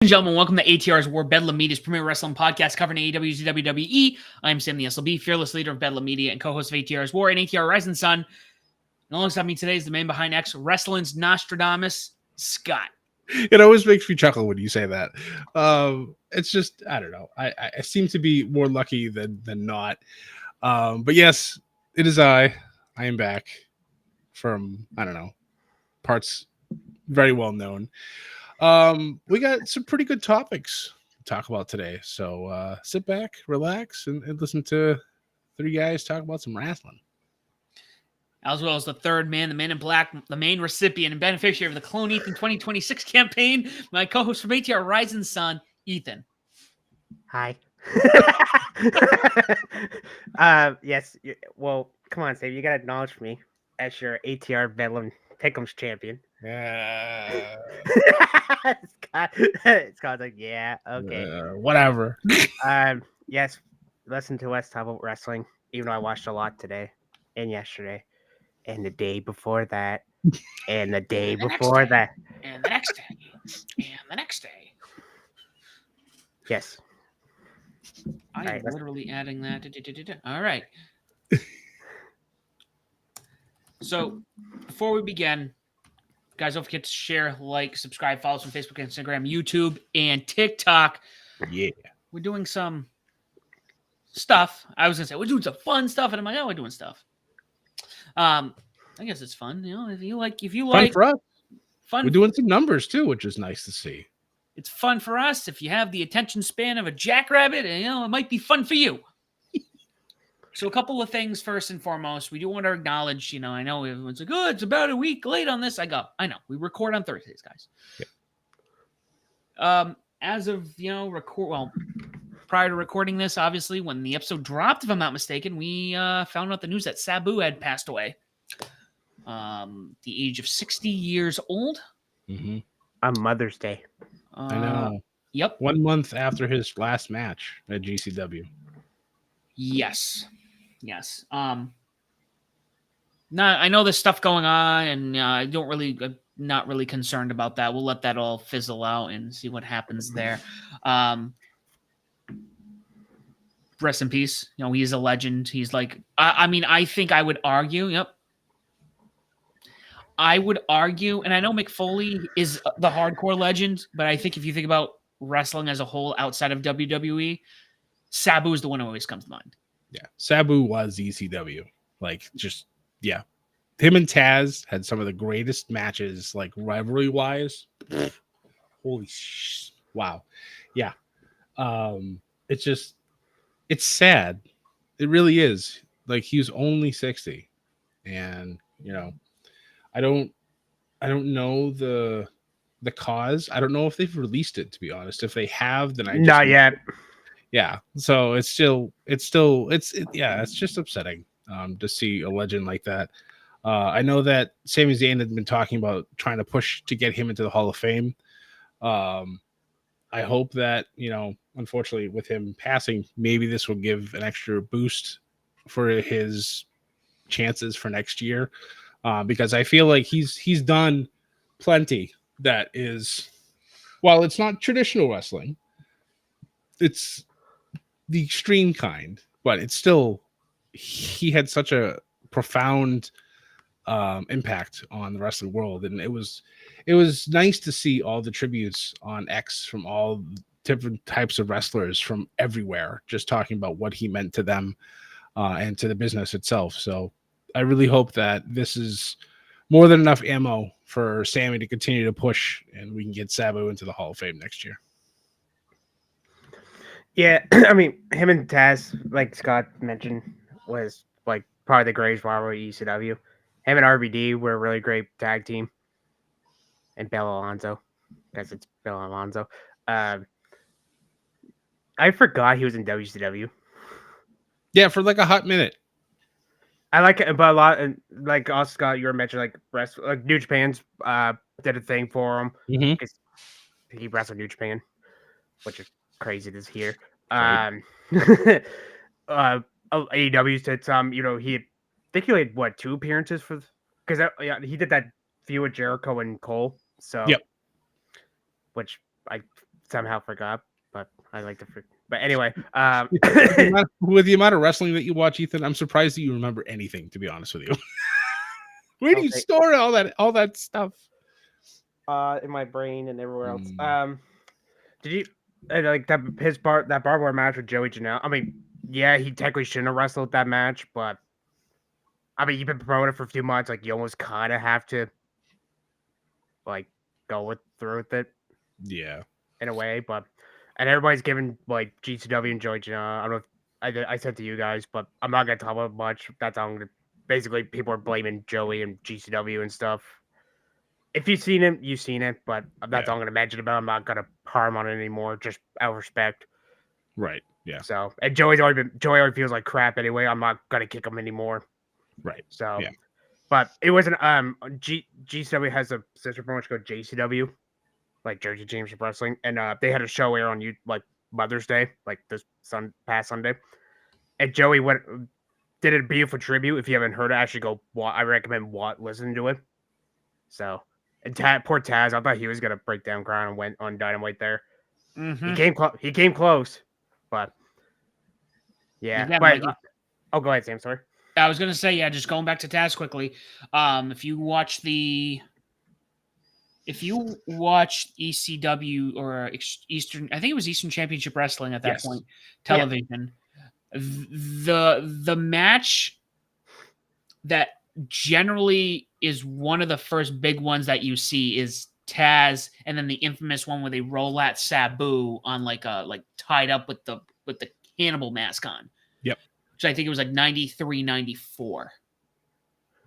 Ladies and gentlemen, welcome to ATR's War Bedlam Media's premier wrestling podcast covering AEW and WWE. I'm Sam the SLB, fearless leader of Bedlam Media and co-host of ATR's War and ATR Rising Sun. And alongside me today is the man behind X Wrestling's Nostradamus, Scott. It always makes me chuckle when you say that. It's just, I don't know. I seem to be more lucky than not. But yes, it is I. I am back from, I don't know, parts very well known. We got some pretty good topics to talk about today. So sit back, relax, and listen to three guys talk about some wrestling. As well as the third man, the man in black, the main recipient and beneficiary of the Clone Ethan 2026 campaign, my co-host from ATR Rising Sun, Ethan. Hi. Yes. Well, come on, Sam. You gotta acknowledge me as your ATR Bedlam Pick'ems champion. Yeah. Scott's like, yeah, okay. Whatever. Yes. Listen to us talk about wrestling. Even though I watched a lot today and yesterday and the day before that and the day before that and the next day and the next day. Yes. I'm literally adding that. All right. So, before we begin, guys, don't forget to share, like, subscribe, follow us on Facebook, Instagram, YouTube, and TikTok. Yeah. We're doing some stuff. I was going to say, we're doing some fun stuff, and I'm like, oh, we're doing stuff. I guess it's fun. You know, if you like Fun for us. Fun. We're doing some numbers, too, which is nice to see. It's fun for us. If you have the attention span of a jackrabbit, you know, it might be fun for you. So a couple of things first and foremost. We do want to acknowledge, you know, I know everyone's like, oh, it's about a week late on this. I know. We record on Thursdays, guys. Yeah. As of, you know, prior to recording this, obviously, when the episode dropped, if I'm not mistaken, we found out the news that Sabu had passed away. The age of 60 years old. Mm-hmm. On Mother's Day. I know. Yep. 1 month after his last match at GCW. Yes. I know there's stuff going on, and I'm not really concerned about that. We'll let that all fizzle out and see what happens there. Rest in peace. You know, he's a legend. He's like, I think I would argue. Yep. I would argue, and I know Mick Foley is the hardcore legend, but I think if you think about wrestling as a whole outside of WWE, Sabu is the one who always comes to mind. Yeah, Sabu was ECW. Like, just, yeah. Him and Taz had some of the greatest matches, like, rivalry-wise. Wow. Yeah. It's sad. It really is. Like, he was only 60. And, you know, I don't know the cause. I don't know if they've released it, to be honest. If they have, then not yet. Yeah. So it's just upsetting to see a legend like that. I know that Sami Zayn had been talking about trying to push to get him into the Hall of Fame. I hope that, you know, unfortunately with him passing, maybe this will give an extra boost for his chances for next year. Because I feel like he's done plenty that is, while it's not traditional wrestling, it's the extreme kind, but it's still, he had such a profound impact on the wrestling world, and it was nice to see all the tributes on X from all different types of wrestlers from everywhere, just talking about what he meant to them and to the business itself. So I really hope that this is more than enough ammo for Sammy to continue to push, and we can get Sabu into the Hall of Fame next year. Yeah, I mean, him and Taz, like Scott mentioned, was like probably the greatest rivalry at ECW. Him and RVD were a really great tag team. And Bill Alonzo, because it's Bill Alonzo. I forgot he was in WCW. Yeah, for like a hot minute. I like it, but a lot, like also Scott, you were mentioning like New Japan's did a thing for him because he wrestled New Japan, which is crazy to hear. AEW did some, you know, I think he had what 2 appearances for, because he did that feud with Jericho and Cole. So, yep. Which I somehow forgot, but I like to. But anyway, with the amount of wrestling that you watch, Ethan, I'm surprised that you remember anything. To be honest with you, where do you Okay. store all that stuff? In my brain and everywhere else. Mm. Did you like that that barbed wire match with Joey Janela? I mean, yeah, he technically shouldn't have wrestled that match, but I mean, you've been promoted for a few months, like you almost kind of have to like go through with it Yeah, in a way. But and everybody's giving like GCW and Joey Janela. I don't know if I said to you guys, but I'm not gonna talk about much. That's all I'm gonna. Basically, people are blaming Joey and GCW and stuff. If you've seen it, you've seen it, but that's yeah, all I'm gonna mention about it. I'm not gonna harm on it anymore, just out of respect. right, yeah, So, and Joey already feels like crap anyway. I'm not gonna kick him anymore. right, So, yeah, but it wasn't GCW has a sister promotion called JCW, like Jersey Championship Wrestling, and they had a show air on you like Mother's Day, like this past Sunday, and Joey did a beautiful tribute. If you haven't heard it, actually I recommend listening to it. So, and poor Taz, I thought he was gonna break down crying and went on Dynamite there. Mm-hmm. He came close, but yeah. Again, But like oh, go ahead, Sam. Sorry. I was gonna say, yeah, just going back to Taz quickly. If you watch ECW or Eastern, I think it was Eastern Championship Wrestling at that yes, point, television, the match that generally is one of the first big ones that you see is Taz, and then the infamous one where they roll at Sabu on like tied up with the cannibal mask on. Yep. Which I think it was like 93, 94.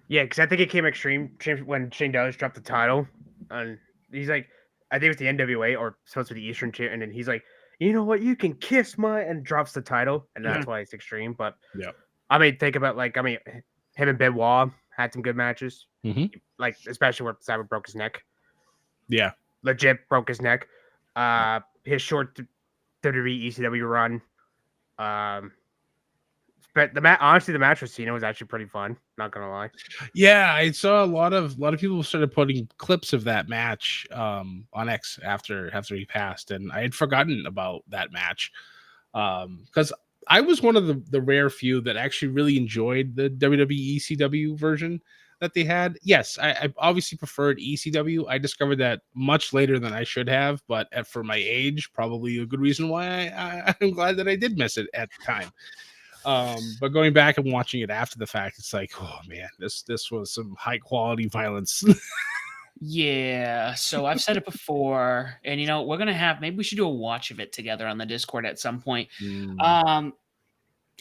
Yeah, because I think it came extreme when Shane Douglas dropped the title, and he's like, I think it was the NWA or supposed to be the Eastern Champ, and then he's like, you know what, you can kiss my, and drops the title, and that's why it's extreme. But yeah, I mean, think about him and Benoit had some good matches, mm-hmm. like especially where Sabu broke his neck, Yeah, legit broke his neck. His short WWE ECW run, but honestly, the match with Cena was actually pretty fun. Not gonna lie. yeah. I saw a lot of people started putting clips of that match on X after he passed, and I had forgotten about that match because I was one of the rare few that actually really enjoyed the WWE ECW version that they had. Yes, I obviously preferred ECW. I discovered that much later than I should have, but for my age, probably a good reason why I'm glad that I did miss it at the time. But going back and watching it after the fact, it's like, oh man, this was some high quality violence. Yeah, so I've said it before, and we're gonna maybe we should do a watch of it together on the Discord at some point.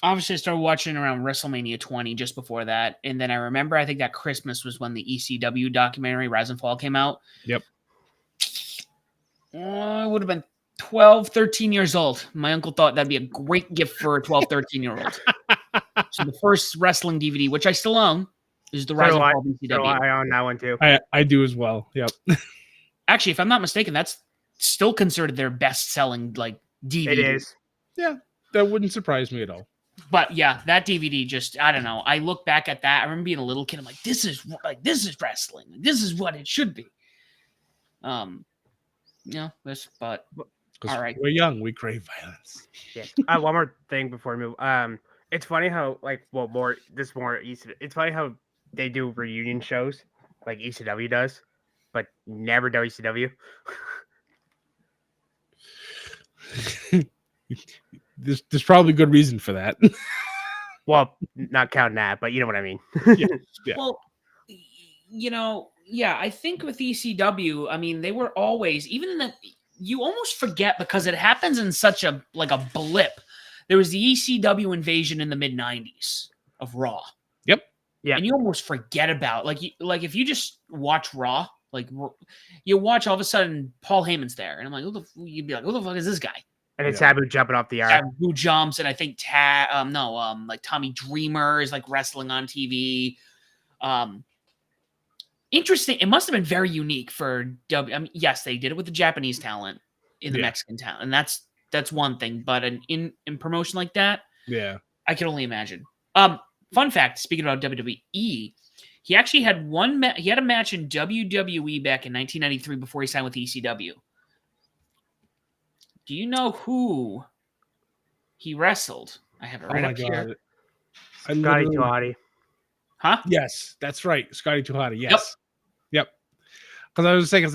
Obviously I started watching around WrestleMania 20 just before that, and then I remember I think that Christmas was when the ECW documentary Rise and Fall came out. Yep. I would have been 12, 13 years old. My uncle thought that'd be a great gift for a 12, 13-year-old. So the first wrestling DVD, which I still own, is the Rise and Fall ECW. So I own that one too. I do as well. Yep. Actually, if I'm not mistaken, that's still considered their best-selling DVD. It is. Yeah, that wouldn't surprise me at all. But yeah, that DVD just, I don't know. I look back at that. I remember being a little kid. I'm like, this is wrestling. This is what it should be. But all right. We're young. We crave violence. Yeah. One more thing before we move. It's funny how it's funny how they do reunion shows like ECW does, but never WCW. There's probably good reason for that. Well, not counting that, but you know what I mean. Yeah. Well, yeah, I think with ECW, I mean, they were always, even in the, you almost forget because it happens in such a blip. There was the ECW invasion in the mid-90s of Raw. Yep. Yeah. And you almost forget about, like if you just watch Raw, like you watch all of a sudden Paul Heyman's there. And I'm like, you'd be like, who the fuck is this guy? And it's Sabu jumping off the arm. Sabu jumps, and I think like Tommy Dreamer is like wrestling on TV. Interesting. It must have been very unique for W. I mean, yes, they did it with the Japanese talent in the Mexican talent, and that's one thing. But in promotion like that, yeah, I can only imagine. Fun fact: speaking about WWE, he actually had he had a match in WWE back in 1993 before he signed with ECW. Do you know who he wrestled? I have it right up here. I Scotty literally- Tuhati. Huh? Yes, that's right. Scotty Tuhati. Yes. Yep. Because I was saying,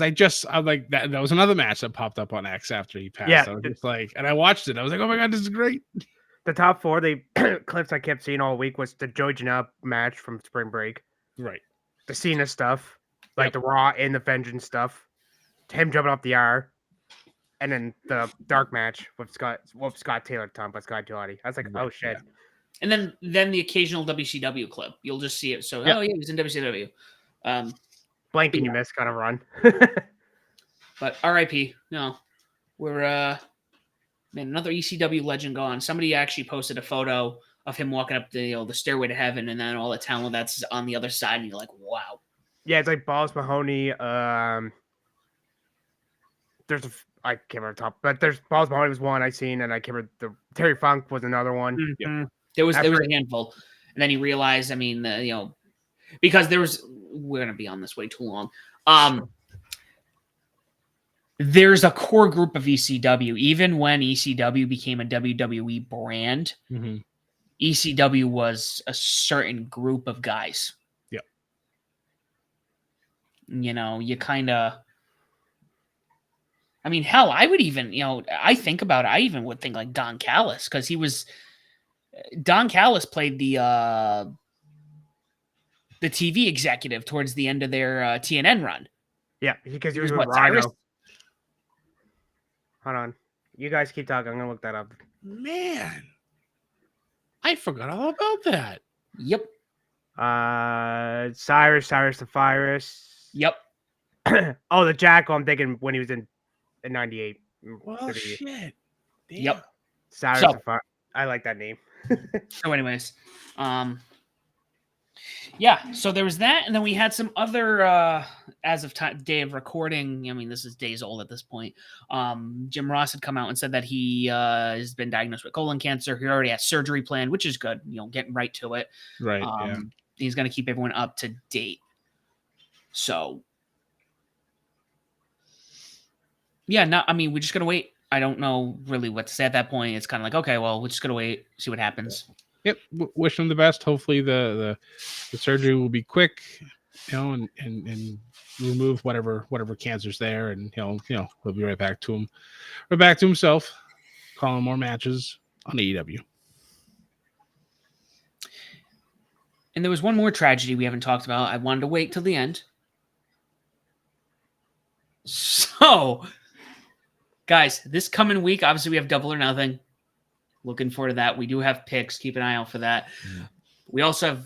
I'm like, that was another match that popped up on X after he passed. Yeah. I was just like, and I watched it. I was like, oh my God, this is great. The top 4 clips I kept seeing all week was the Joey Janela match from Spring Break, Right. the Cena stuff, like Yep. the Raw and the Vengeance stuff, him jumping off the R, and then the dark match with Scott Taylor talking about Scott Tuhati. I was like, Right, oh shit. And then the occasional WCW clip. You'll just see it. So, Yep. oh yeah, he was in WCW. Blink and Yeah. you miss kind of run. But RIP. No, we're man, another ECW legend gone. Somebody actually posted a photo of him walking up the stairway to heaven, and then all the talent that's on the other side, and you're like, wow. Yeah, it's like Balls Mahoney. There's I can't remember the top, but there's Balls Mahoney was one I seen, and I can't remember the Terry Funk was another one. Mhm. There was a handful, and then he realized. I mean, because we're gonna be on this way too long. There's a core group of ECW. Even when ECW became a WWE brand, Mm-hmm. ECW was a certain group of guys. Yep. You kind of. I mean, hell, I would even, I think about it. I even would think like Don Callis, because Don Callis played the TV executive towards the end of their TNN run. Yeah, because he was What, with Cyrus? Rhino. Hold on. You guys keep talking. I'm gonna look that up. Man, I forgot all about that. Yep. Cyrus the Virus. Yep. Oh, the Jackal. I'm thinking when he was in 98. Well, WWE. shit. Damn. Yep. Cyrus So- the Fire. I like that name. So, anyways, yeah. So there was that, and then we had some other, as of day of recording. I mean, this is days old at this point. Jim Ross had come out and said that he has been diagnosed with colon cancer. He already has surgery planned, which is good. Getting right to it. Right. Yeah. He's going to keep everyone up to date. So, yeah. No, I mean, we're just gonna wait. I don't know really what to say at that point. It's kind of like, okay, well, we're just gonna wait, see what happens. Yep. Wish him the best. Hopefully the surgery will be quick, and remove whatever cancer's there, and he'll be right back to him, right back to himself, calling more matches on AEW. And there was one more tragedy we haven't talked about. I wanted to wait till the end. So, guys, this coming week, obviously we have Double or Nothing. Looking forward to that. We do have picks. Keep an eye out for that. We also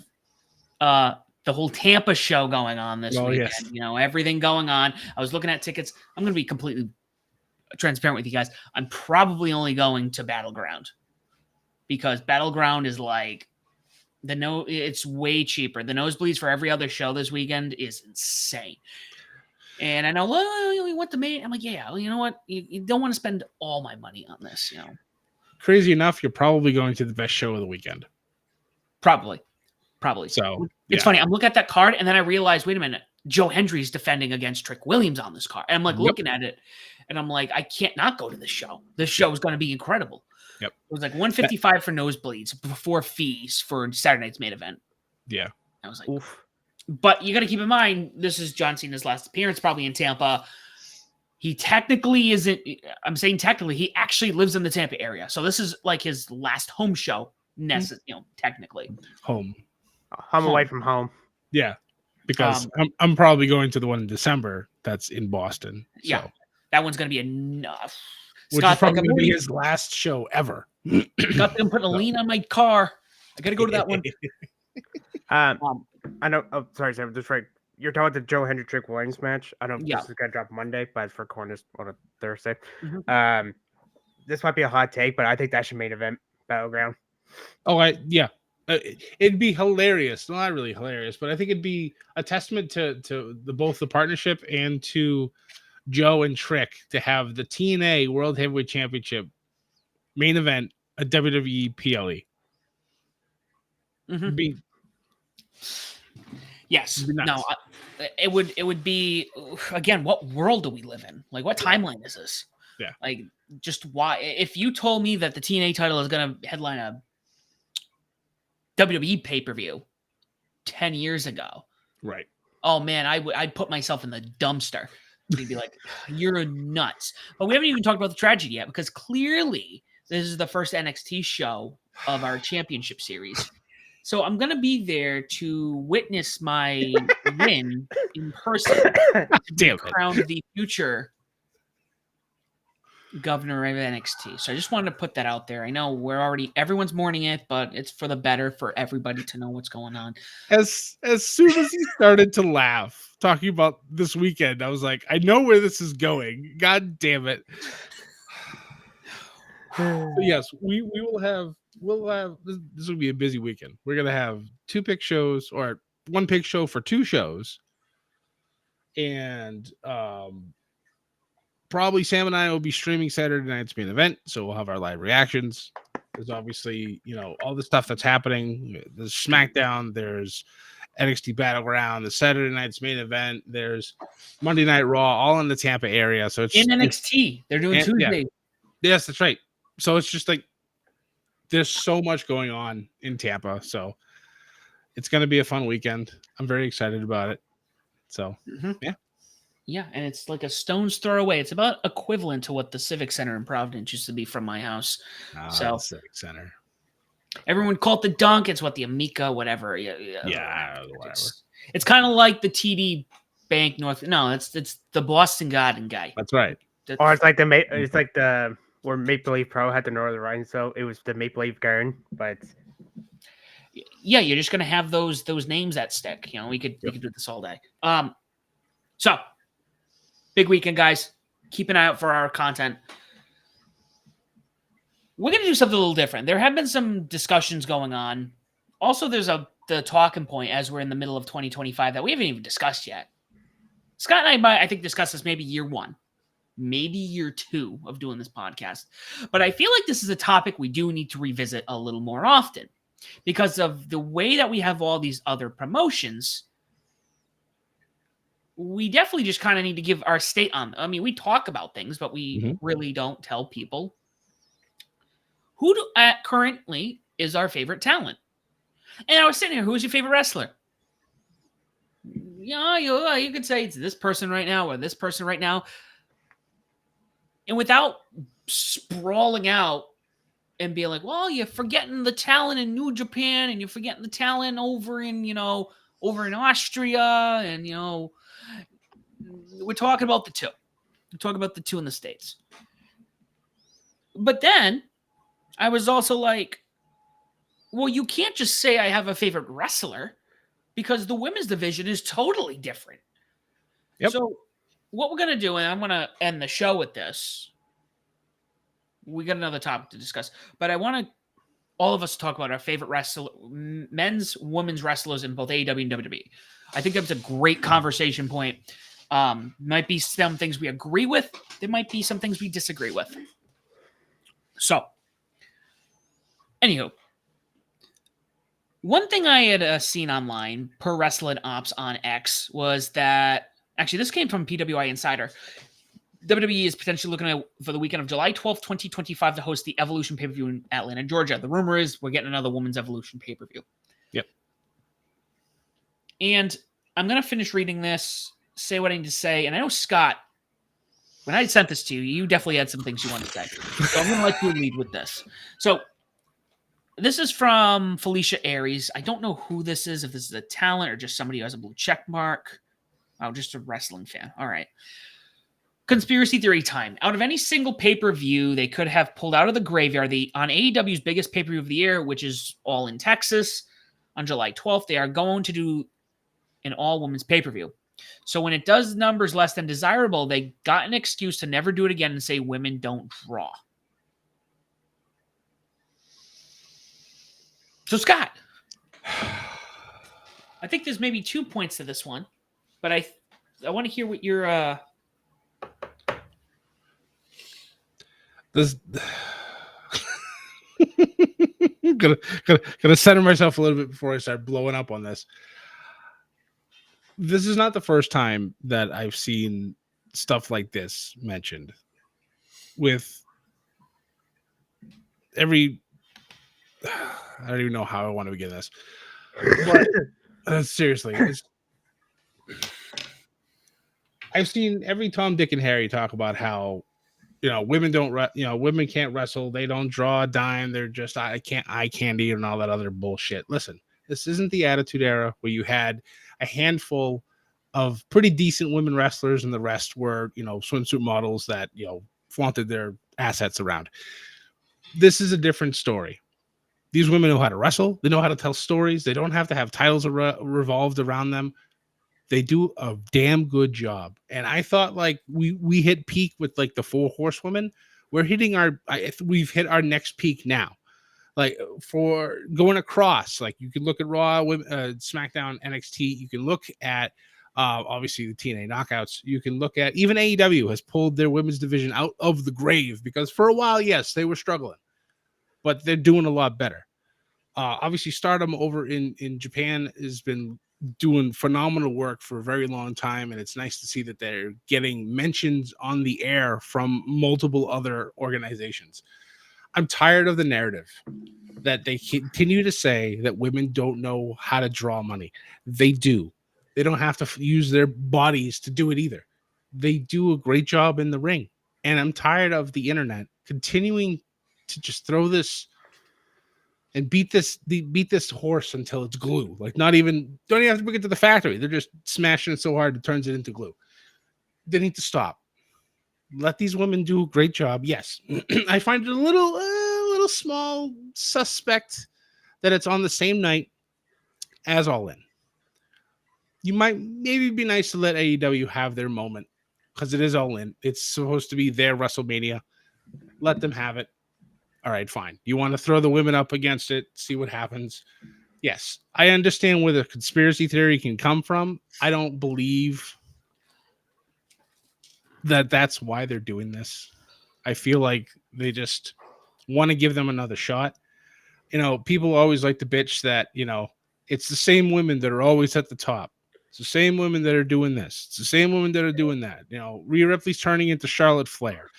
have the whole Tampa show going on this weekend. Yes. Everything going on. I was looking at tickets. I'm going to be completely transparent with you guys. I'm probably only going to Battleground, because Battleground is like it's way cheaper. The nosebleeds for every other show this weekend is insane. And I know, well, we want the main. I'm like, yeah, well, you know what? You don't want to spend all my money on this, Crazy enough, you're probably going to the best show of the weekend. Probably. So It's funny. I'm looking at that card, and then I realized, wait a minute, Joe Hendry's defending against Trick Williams on this card. And I'm like looking at it, and I'm like, I can't not go to this show. This show is going to be incredible. Yep. It was like $155 for nosebleeds before fees for Saturday night's main event. Yeah. I was like, Oof. But you got to keep in mind, this is John Cena's last appearance, probably in Tampa. He technically isn't. I'm saying technically, he actually lives in the Tampa area, so this is like his last home show. Technically, Home Away from home. Yeah, because I'm probably going to the one in December that's in Boston. So. Yeah, that one's going to be enough. Which is probably going to be his last show ever. Got them putting a lien on my car. I got to go to that one. I know. Oh, sorry, Sam. Just right. You're talking about the Joe Hendry Trick Williams match. I don't know if this is gonna drop Monday, but it's for corners on a Thursday. Mm-hmm. This might be a hot take, but I think that should main event Battleground. Oh, yeah. It'd be hilarious. Well, not really hilarious, but I think it'd be a testament to both the partnership and to Joe and Trick to have the TNA World Heavyweight Championship main event a WWE PLE. Mm-hmm. Yes. No. It would be, again, what world do we live in? Like, what timeline is this? Yeah. Like, just why? If you told me that the TNA title is going to headline a WWE pay-per-view 10 years ago, Right. oh man, I'd put myself in the dumpster. You'd be like, you're nuts. But we haven't even talked about the tragedy yet, because clearly this is the first NXT show of our championship series. So I'm going to be there to witness my win in person, to be Damn it. crowned the future governor of NXT. So I just wanted to put that out there. I know everyone's mourning it, but it's for the better for everybody to know what's going on. As soon as he started to laugh talking about this weekend, I was like, I know where this is going. God damn it. So yes, we'll have this will be a busy weekend. We're gonna have 2 pick shows, or 1 pick show for 2 shows, and probably Sam and I will be streaming Saturday night's main event, so we'll have our live reactions. There's obviously, all the stuff that's happening. There's SmackDown, there's NXT Battleground, the Saturday night's main event, there's Monday Night Raw, all in the Tampa area. So it's In NXT, they're doing Tuesday. Yes, that's right. So it's just like there's so much going on in Tampa. So it's going to be a fun weekend. I'm very excited about it. So, yeah. Yeah, and it's like a stone's throw away. It's about equivalent to what the Civic Center in Providence used to be from my house. So Civic Center. Everyone called it the Dunk. It's what the Amica, whatever. Yeah, whatever. It's kind of like the TD Bank North. No, it's the Boston Garden guy. That's right. Or it's like the where Maple Leaf Pro had the Northern Rhine, so it was the Maple Leaf Garden, but yeah, you're just gonna have those names that stick. We could do this all day. So big weekend, guys. Keep an eye out for our content. We're gonna do something a little different. There have been some discussions going on. Also, there's the talking point as we're in the middle of 2025 that we haven't even discussed yet. Scott and I might, I think, discuss this maybe year 1, maybe year 2 of doing this podcast. But I feel like this is a topic we do need to revisit a little more often because of the way that we have all these other promotions. We definitely just kind of need to give our state on. I mean, we talk about things, but we really don't tell people who currently is our favorite talent. And I was sitting here, who's your favorite wrestler? Yeah, you could say it's this person right now or this person right now. And without sprawling out and being like, well, you're forgetting the talent in New Japan and you're forgetting the talent over in Austria. And, we're talking about the 2. We're talking about the 2 in the States. But then I was also like, well, you can't just say I have a favorite wrestler because the women's division is totally different. Yep. So what we're going to do, and I'm going to end the show with this. We got another topic to discuss, but I want all of us to talk about our favorite men's, women's wrestlers in both AEW and WWE. I think that's a great conversation point. Might be some things we agree with. There might be some things we disagree with. So, anywho, one thing I had seen online per Wrestling Ops on X was that, actually, this came from PWI Insider. WWE is potentially looking for the weekend of July 12th, 2025 to host the Evolution pay-per-view in Atlanta, Georgia. The rumor is we're getting another Women's Evolution pay-per-view. Yep. And I'm going to finish reading this, say what I need to say. And I know, Scott, when I sent this to you, you definitely had some things you wanted to say. So I'm going to let you lead with this. So this is from Felicia Aries. I don't know who this is, if this is a talent or just somebody who has a blue check mark. Oh, just a wrestling fan. All right. Conspiracy theory time. Out of any single pay-per-view they could have pulled out of the graveyard, on AEW's biggest pay-per-view of the year, which is all in Texas, on July 12th, they are going to do an all-women's pay-per-view. So when it does numbers less than desirable, they got an excuse to never do it again and say women don't draw. So, Scott, I think there's maybe 2 points to this one, but I want to hear what your This gonna center myself a little bit before I start blowing up on this. This is not the first time that I've seen stuff like this mentioned. with every. I don't even know how I want to begin this, but seriously, I've seen every Tom, Dick, and Harry talk about how women don't women can't wrestle, they don't draw a dime, they're just eye candy and all that other bullshit. Listen, this isn't the Attitude Era where you had a handful of pretty decent women wrestlers and the rest were swimsuit models that flaunted their assets around. This is a different story. These women know how to wrestle, they know how to tell stories, they don't have to have titles revolved around them. They do a damn good job. And I thought like we hit peak with like the 4 horsewomen. We've hit our next peak now. Like for going across, like you can look at Raw, SmackDown, NXT. You can look at obviously the TNA knockouts. You can look at even AEW has pulled their women's division out of the grave because for a while, yes, they were struggling, but they're doing a lot better. Obviously, Stardom over in Japan has been doing phenomenal work for a very long time, and it's nice to see that they're getting mentions on the air from multiple other organizations. I'm tired of the narrative that they continue to say that women don't know how to draw money. They do. They don't have to use their bodies to do it either. They do a great job in the ring. And I'm tired of the internet continuing to just throw this and beat this horse until it's glue. Like don't even have to bring it to the factory. They're just smashing it so hard it turns it into glue. They need to stop. Let these women do a great job. Yes, I find it a little small suspect that it's on the same night as All In. You might maybe be nice to let AEW have their moment because it is All In. It's supposed to be their WrestleMania. Let them have it. All right, fine. You want to throw the women up against it, see what happens. Yes, I understand where the conspiracy theory can come from. I don't believe that that's why they're doing this. I feel like they just want to give them another shot. People always like to bitch that, it's the same women that are always at the top. It's the same women that are doing this. It's the same women that are doing that. Rhea Ripley's turning into Charlotte Flair.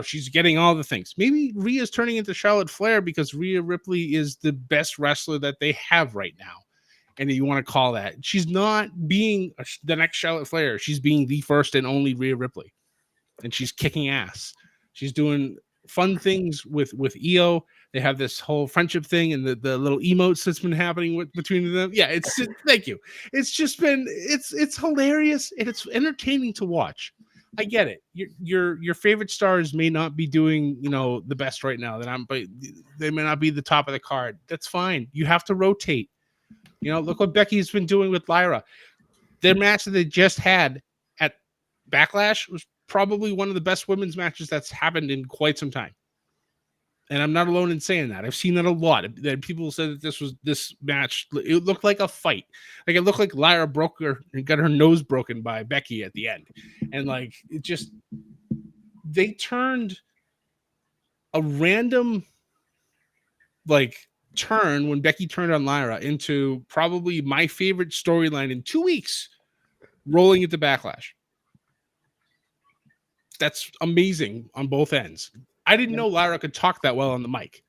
She's getting all the things. Maybe Rhea's turning into Charlotte Flair because Rhea Ripley is the best wrestler that they have right now. And you want to call that. She's not being the next Charlotte Flair. She's being the first and only Rhea Ripley. And she's kicking ass. She's doing fun things with EO. They have this whole friendship thing and the little emotes that's been happening between them. Yeah, thank you. It's just been it's hilarious and it's entertaining to watch. I get it. Your favorite stars may not be doing the best right now. But they may not be the top of the card. That's fine. You have to rotate. Look what Becky's been doing with Lyra. Their match that they just had at Backlash was probably one of the best women's matches that's happened in quite some time. And I'm not alone in saying that. I've seen that a lot. That people said that this match, it looked like a fight. Like it looked like Lyra got her nose broken by Becky at the end. And like it just they turned a random like turn when Becky turned on Lyra into probably my favorite storyline in 2 weeks, rolling into Backlash. That's amazing on both ends. I didn't know Lyra could talk that well on the mic.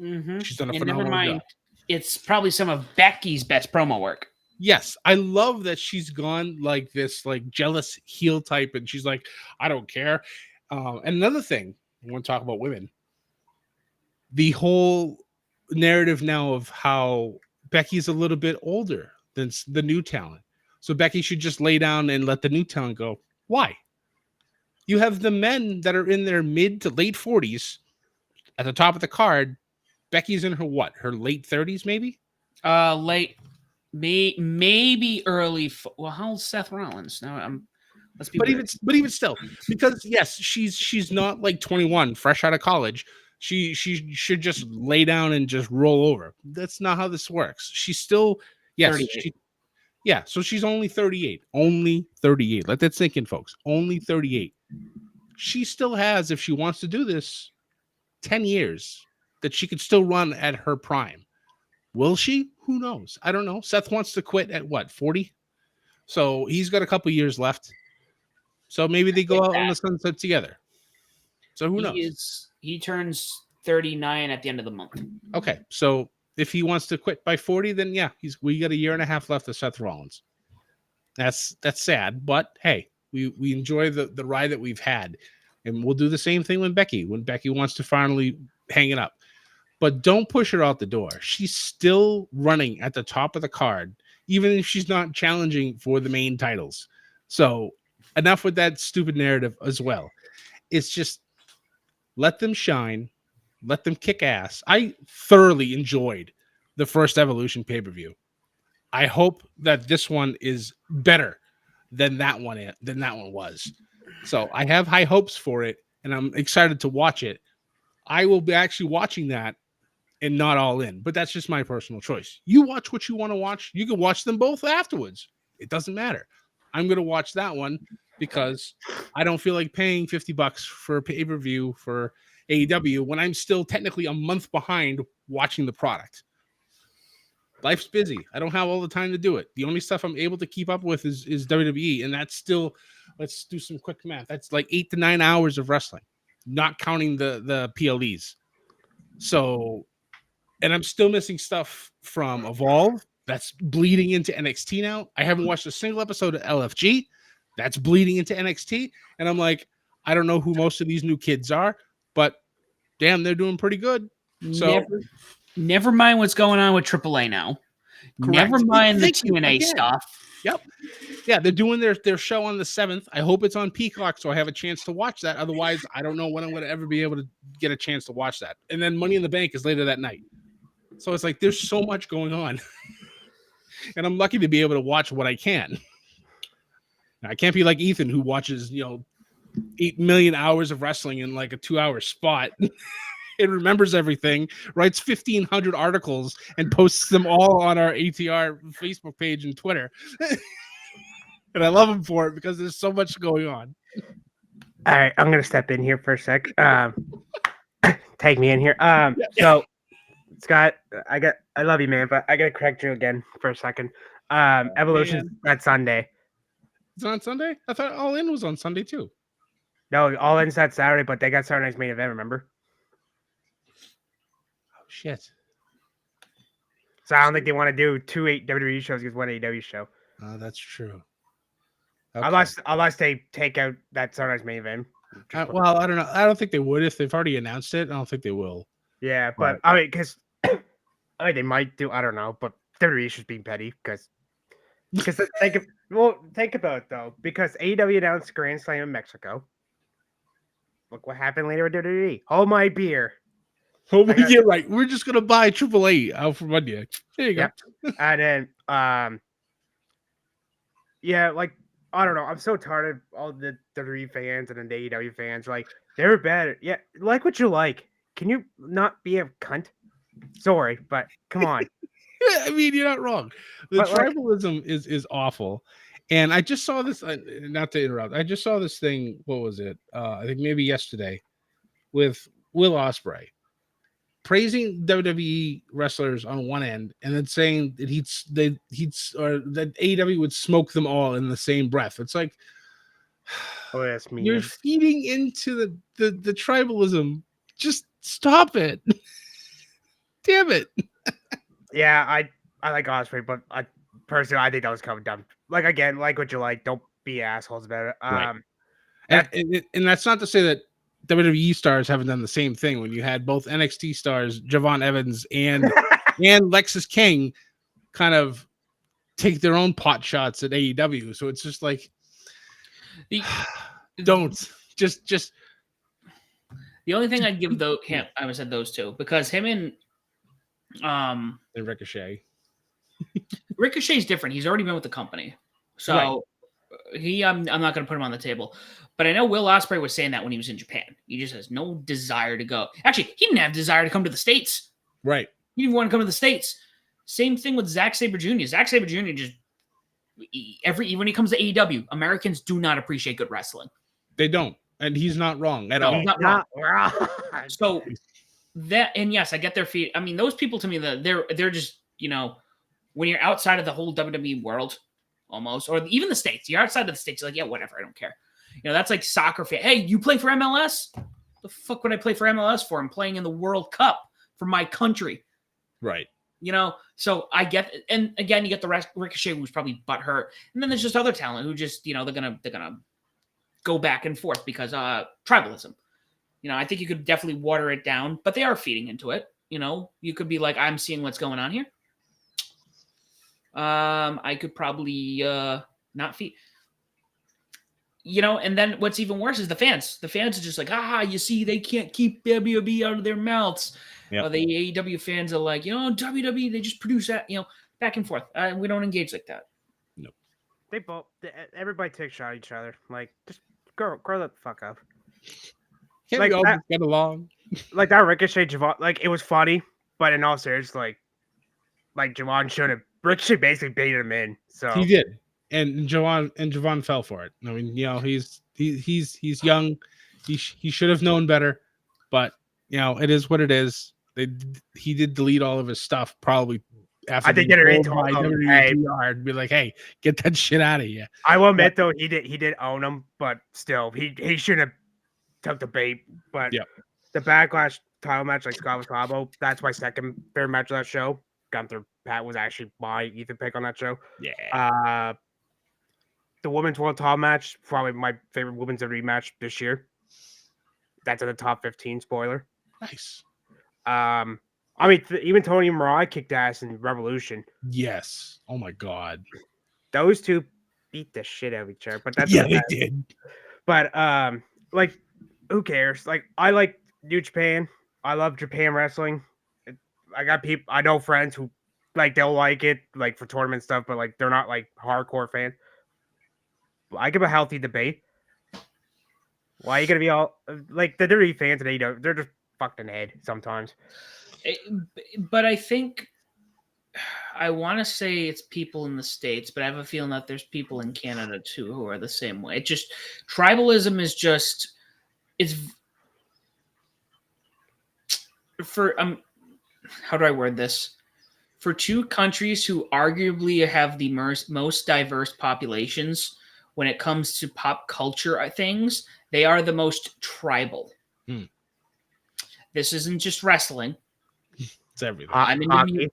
Mm-hmm. She's done a phenomenal job. It's probably some of Becky's best promo work. Yes, I love that she's gone like this, like jealous heel type, and she's like, I don't care. And another thing, I want to talk about women. The whole narrative now of how Becky's a little bit older than the new talent. So Becky should just lay down and let the new talent go. Why? You have the men that are in their mid to late 40s at the top of the card. Becky's in her what? Her late 30s, maybe? Late, maybe early. Well, how old's Seth Rollins? No, let's be. But even still, because yes, she's not like 21, fresh out of college. She should just lay down and just roll over. That's not how this works. She's still so she's only 38. Only 38. Let that sink in, folks. Only 38. She still has, if she wants to do this, 10 years that she could still run at her prime. Will she? Who knows? I don't know. Seth wants to quit at what, 40? So he's got a couple years left. So maybe they go out on the sunset together. So who knows? He turns 39 at the end of the month. Okay, so if he wants to quit by 40, then yeah, we got a year and a half left of Seth Rollins. That's sad, but hey, we enjoy the ride that we've had, and we'll do the same thing when Becky wants to finally hang it up. But don't push her out the door. She's still running at the top of the card, even if she's not challenging for the main titles. So enough with that stupid narrative as well. It's just let them shine, let them kick ass. I thoroughly enjoyed the first Evolution pay-per-view. I hope that this one is better than that one was. So I have high hopes for it, and I'm excited to watch it. I will be actually watching that and not All In, but that's just my personal choice. You watch what you want to watch. You can watch them both afterwards. It doesn't matter. I'm going to watch that one because I don't feel like paying $50 for a pay-per-view for AEW when I'm still technically a month behind watching the product. Life's busy. I don't have all the time to do it. The only stuff I'm able to keep up with is WWE, and that's still, let's do some quick math. That's like 8 to 9 hours of wrestling, not counting the PLEs. So, and I'm still missing stuff from Evolve. That's bleeding into NXT now. I haven't watched a single episode of LFG. That's bleeding into NXT. And I'm like, I don't know who most of these new kids are, but damn, they're doing pretty good. So never mind what's going on with AAA now. Correct. Never mind the TNA stuff. Yep. Yeah, they're doing their show on the 7th. I hope it's on Peacock so I have a chance to watch that. Otherwise, I don't know when I'm going to ever be able to get a chance to watch that. And then Money in the Bank is later that night. So it's like there's so much going on. And I'm lucky to be able to watch what I can. Now, I can't be like Ethan who watches, 8 million hours of wrestling in like a 2-hour spot. It remembers everything, writes 1,500 articles, and posts them all on our ATR Facebook page and Twitter. And I love him for it because there's so much going on. All right, I'm gonna step in here for a sec. Take me in here. So Scott, I love you, man, but I gotta correct you again for a second. Evolution that Sunday. It's on Sunday? I thought All In was on Sunday too. No, All In's that Saturday, but they got Saturday night's main event, remember? Oh shit. So I don't think they want to do 2 WWE shows against one AEW show. That's true. Okay. Unless they take out that Saturday night's main event. Well, I don't know. I don't think they would if they've already announced it. I don't think they will. Yeah, but I mean, because they might do. I don't know, but WWE is just being petty because think about it though. Because AEW announced Grand Slam in Mexico. Look what happened later with WWE. Hold my beer. Yeah, right. We're just gonna buy AAA out for Monday. There you go. And then, yeah, like I don't know. I'm so tired of all the WWE fans and then the AEW fans. Like they're bad. Yeah, like what you like. Can you not be a cunt? Sorry, but come on. I mean, you're not wrong. The tribalism is awful. And I just saw this. Not to interrupt. I just saw this thing. What was it? I think maybe yesterday with Will Ospreay praising WWE wrestlers on one end, and then saying that that AEW would smoke them all in the same breath. It's like, oh, that's me. You're feeding into the tribalism. Just stop it. Damn it. Yeah, I like Ospreay, but I think that was kind of dumb. Like again, like what you like. Don't be assholes about it. Right. And that's not to say that WWE stars haven't done the same thing. When you had both NXT stars, Javon Evans and Lexis King, kind of take their own pot shots at AEW. So it's just like, don't just. The only thing I'd give him, I would said those two, because him and Ricochet. Ricochet's different. He's already been with the company, so I'm not going to put him on the table. But I know Will Ospreay was saying that when he was in Japan, he just has no desire to go. Actually, he didn't have desire to come to the States. Right. He didn't want to come to the States. Same thing with Zack Sabre Jr. Zack Sabre Jr. just when he comes to AEW, Americans do not appreciate good wrestling. They don't, and he's not wrong at all. He's not wrong. So that, and yes, I get their feet. I mean, those people to me, they're just, when you're outside of the whole WWE world, almost, or even the States, you're outside of the States, you're like, yeah, whatever, I don't care. That's like soccer fan. Hey, you play for MLS? The fuck would I play for MLS for? I'm playing in the World Cup for my country. Right. So I get, and again, you get the Ricochet, who's probably butthurt, and then there's just other talent who just, they're gonna go back and forth because tribalism. I think you could definitely water it down, but they are feeding into it. You could be like, I'm seeing what's going on here. I could probably not feed. And then what's even worse is the fans. The fans are just like, you see, they can't keep WWE out of their mouths. Yep. The AEW fans are like, WWE, they just produce that, back and forth. We don't engage like that. Nope. Everybody takes a shot at each other. Like, just grow the fuck up. Can't like we all that, just get along? Like that Ricochet Javon, like it was funny, but in all seriousness, like Javon should have. Ricochet basically baited him in. So he did, and Javon fell for it. I mean, he's young. He should have known better, but it is what it is. He did delete all of his stuff probably after I did get her into ATR and be like, hey, get that shit out of here. I will admit though, he did own him, but still, he shouldn't have took the bait. But the Backlash title match, like Scott with Cabo, that's my second favorite match of that show. Gunther Pat was actually my Ethan pick on that show. Yeah. The women's world title match, probably my favorite women's WWE match this year. That's in the top 15. Spoiler. Nice. I mean, even Tony and Mariah kicked ass in Revolution. Yes. Oh my god. Those two beat the shit out of each other. But that's they did. But like, who cares? Like, I like New Japan. I love Japan wrestling. I got people. I know friends who like they'll like it like for tournament stuff, but like they're not like hardcore fans. I give a healthy debate. Why are you gonna be all like the dirty fans today? They're just fucked in the head sometimes. But I think I want to say it's people in the States, but I have a feeling that there's people in Canada too who are the same way. It just tribalism is just it's for how do I word this? For two countries who arguably have the most diverse populations when it comes to pop culture things, they are the most tribal. This isn't just wrestling. It's everything. I'm into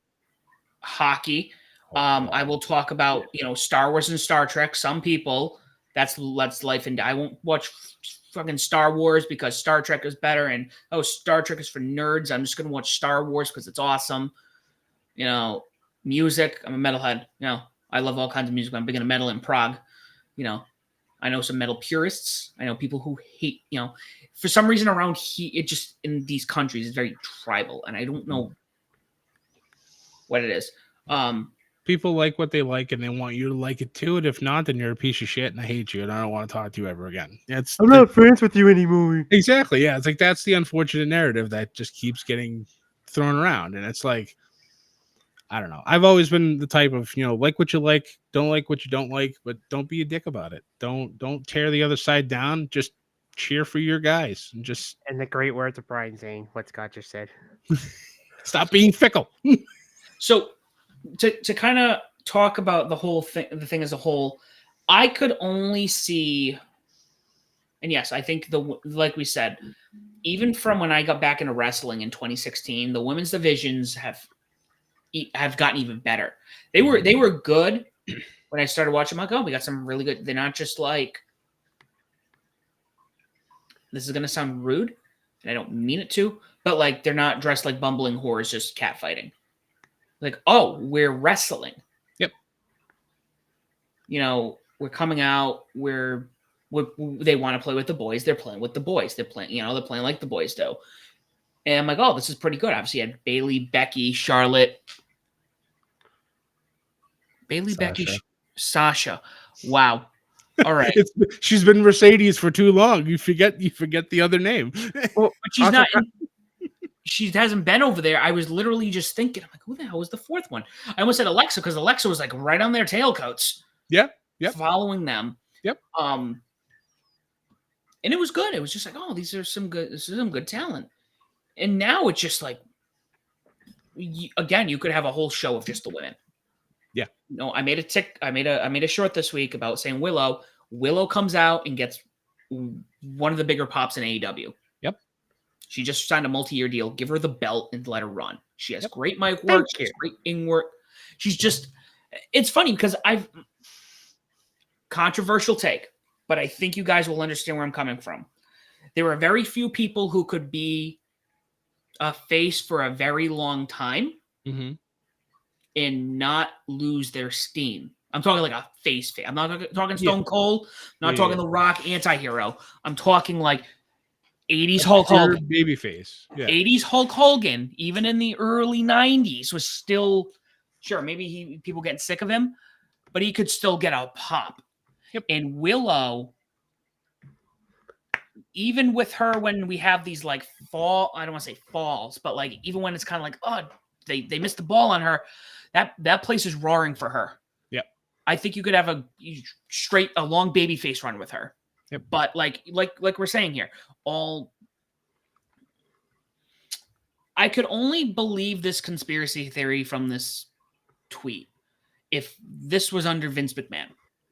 hockey. I will talk about Star Wars and Star Trek. Some people that's life and I won't watch fucking Star Wars because Star Trek is better and Star Trek is for nerds. I'm just gonna watch Star Wars because it's awesome. Music. I'm a metalhead. I love all kinds of music. I'm big into metal in Prague. I know some metal purists. I know people who hate. For some reason around here, it just in these countries is very tribal, and I don't know what it is. People like what they like, and they want you to like it too. And if not, then you're a piece of shit, and I hate you, and I don't want to talk to you ever again. I'm not friends with you anymore. Exactly. Yeah, it's like that's the unfortunate narrative that just keeps getting thrown around, and it's like I don't know. I've always been the type of like what you like, don't like what you don't like, but don't be a dick about it. Don't tear the other side down. Just cheer for your guys, and just and the great words of Brian Zane, what Scott just said. Stop being fickle. So to kind of talk about the whole thing, the thing as a whole, I could only see, and yes, I think like we said, even from when I got back into wrestling in 2016, the women's divisions have gotten even better. They were good when I started watching. I'm like, oh, we got some really good. They're not just like, this is gonna sound rude, and I don't mean it to, but like they're not dressed like bumbling whores just catfighting. Like, oh, we're wrestling. Yep. We're coming out. They want to play with the boys. They're playing with the boys. They're playing. They're playing like the boys do. And I'm like, oh, this is pretty good. Obviously, you had Bayley, Becky, Charlotte, Becky, Sasha. Wow. All right. She's been Mercedes for too long. You forget the other name. Well, but she's not. She hasn't been over there. I was literally just thinking, I'm like, who the hell was the fourth one? I almost said Alexa because Alexa was like right on their tailcoats. Yep. Following them. Yep. And it was good. It was just like, oh, this is some good talent. And now it's just like, again, you could have a whole show of just the women. Yeah. I made a short this week about saying Willow. Willow comes out and gets one of the bigger pops in AEW. Yep. She just signed a multi-year deal. Give her the belt and let her run. She has great mic work. Thank She has you. great ring work. She's just. It's funny because I've controversial take, but I think you guys will understand where I'm coming from. There are very few people who could be a face for a very long time Mm-hmm. and not lose their steam. I'm talking like a face. I'm not talking Stone Cold. I'm not talking The Rock anti-hero. I'm talking like 80s Hulk Hogan. Baby face. Yeah. 80s Hulk Hogan, even in the early 90s, was still sure. Maybe people getting sick of him, but he could still get a pop. Yep. And Willow, even with her, when we have these like I don't want to say falls, but like even when it's kind of like, oh, they missed the ball on her, that place is roaring for her. Yep. I think you could have a long baby face run with her. Yep. But like we're saying here, I could only believe this conspiracy theory from this tweet if this was under Vince McMahon.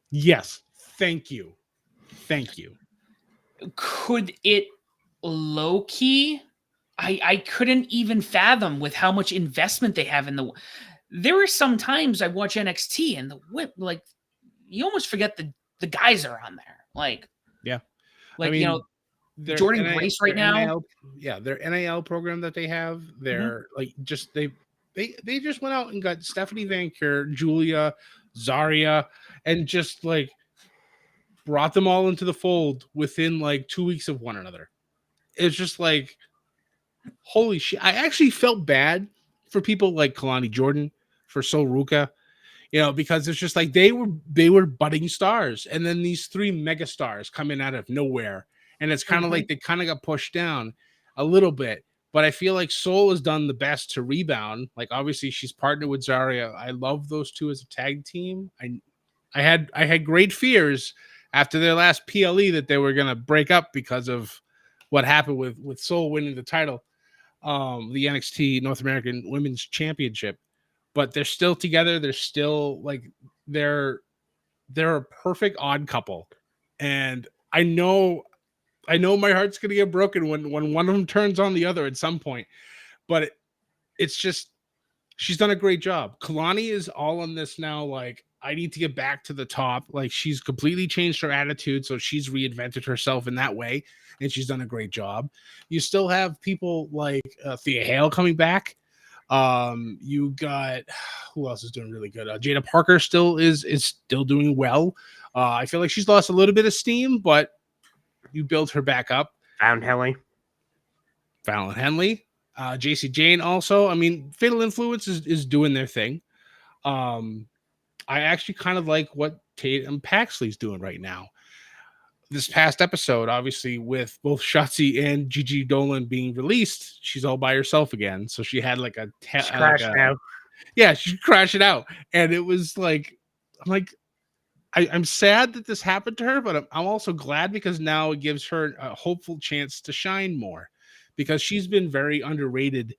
Yes. Thank you. Could it low-key? I couldn't even fathom with how much investment they have in the. There are some times I watch NXT and the whip, like you almost forget the guys are on there. Like, yeah, like, I mean, Jordan Grace right now. Their NIL program that they have, they're like just they just went out and got Stephanie Van Keur, Julia, Zarya, and just like brought them all into the fold within like 2 weeks of one another. It's just like, holy shit. I actually felt bad for people like Kalani Jordan, for Sol Ruka, because it's just like they were budding stars. And then these 3 mega stars come in out of nowhere. And it's kind of like they kind of got pushed down a little bit. But I feel like Sol has done the best to rebound. Like, obviously, she's partnered with Zarya. I love those two as a tag team. I had great fears after their last PLE that they were going to break up because of what happened with Sol winning the title, the NXT North American Women's Championship. But they're still together. They're still like they're a perfect odd couple. And I know my heart's going to get broken when one of them turns on the other at some point. But it's just, she's done a great job. Kalani is all on this now. Like, I need to get back to the top. Like, she's completely changed her attitude. So she's reinvented herself in that way. And she's done a great job. You still have people like Thea Hale coming back. You got, who else is doing really good? Jada Parker still is still doing well. I feel like she's lost a little bit of steam, but you build her back up. Fallon Henley. JC Jane also. I mean, Fatal Influence is doing their thing. I actually kind of like what Tatum Paxley's doing right now. This past episode, obviously, with both Shotzi and Gigi Dolan being released, she's all by herself again. So she had like she's crashing out. Yeah, she's crashing out. And it was like, I'm sad that this happened to her, but I'm also glad because now it gives her a hopeful chance to shine more, because she's been very underrated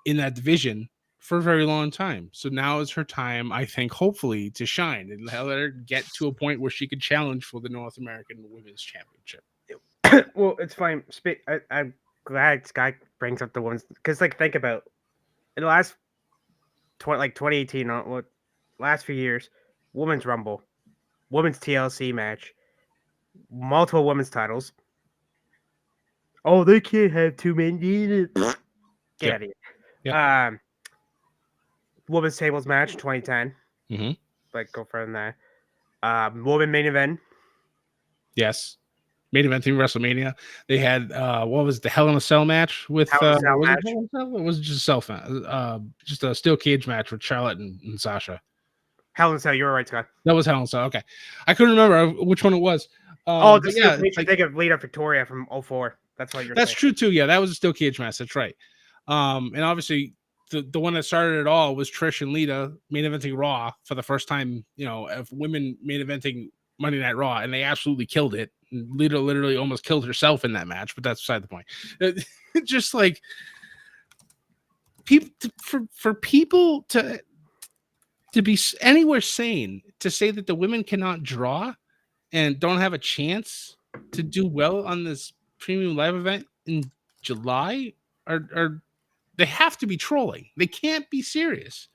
in that division for a very long time. So now is her time, I think, hopefully, to shine and let her get to a point where she could challenge for the North American Women's Championship. Well, it's fine. I'm glad Sky brings up the ones, because, like, think about in the last 2018, last few years, Women's Rumble, Women's TLC match, multiple women's titles. Oh, they can't have too many. Get out of here. Yep. Women's tables match 2010. Mm-hmm. Like, go further than that. Women main event. Yes. Main event in WrestleMania. They had what was the Hell in a Cell match with it was just just a steel cage match with Charlotte and Sasha. Hell in a Cell, you were right, Scott. That was Hell in a Cell. Okay. I couldn't remember which one it was. Think of Lita Victoria from 2004. That's what you're That's true too. Yeah, that was a steel cage match. That's right. And obviously the one that started it all was Trish and Lita main eventing Raw for the first time, of women main eventing Monday Night Raw, and they absolutely killed it. Lita literally almost killed herself in that match, but that's beside the point. Just like people for people to be anywhere sane to say that the women cannot draw and don't have a chance to do well on this premium live event in July are they have to be trolling. They can't be serious.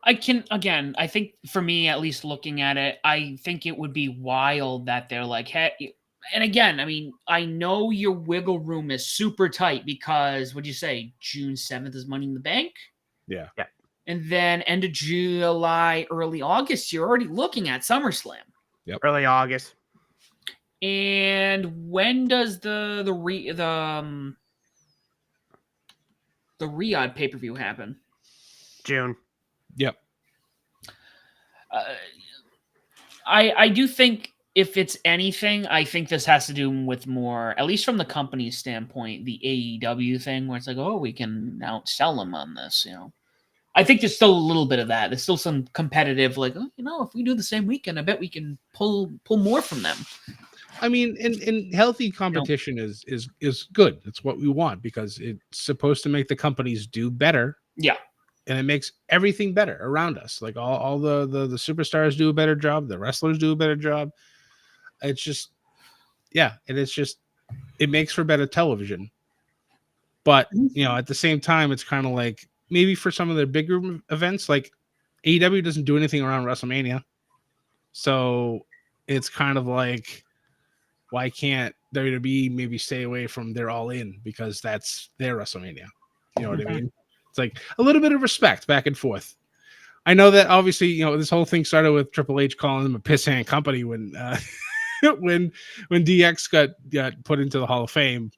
I think for me, at least looking at it, I think it would be wild that they're like, hey, and again, I mean, I know your wiggle room is super tight because what'd you say? June 7th is Money in the Bank? Yeah. And then end of July, early August, you're already looking at SummerSlam. Early August. And when does the Riyadh pay-per-view happen? June. Yep. I do think if it's anything, I think this has to do with more, at least from the company's standpoint, the AEW thing, where it's like, oh, we can outsell them on this, I think there's still a little bit of that. There's still some competitive, like, oh, if we do the same weekend, I bet we can pull more from them. I mean, in healthy competition is good. It's what we want because it's supposed to make the companies do better. Yeah. And it makes everything better around us. Like all the superstars do a better job. The wrestlers do a better job. It's just, yeah. And it's just, it makes for better television. But, at the same time, it's kind of like maybe for some of their bigger events, like AEW doesn't do anything around WrestleMania. So it's kind of like, why can't WWE maybe stay away from their All In because that's their WrestleMania? You know what I mean? It's like a little bit of respect back and forth. I know that obviously, this whole thing started with Triple H calling them a pissant company when when DX got put into the Hall of Fame,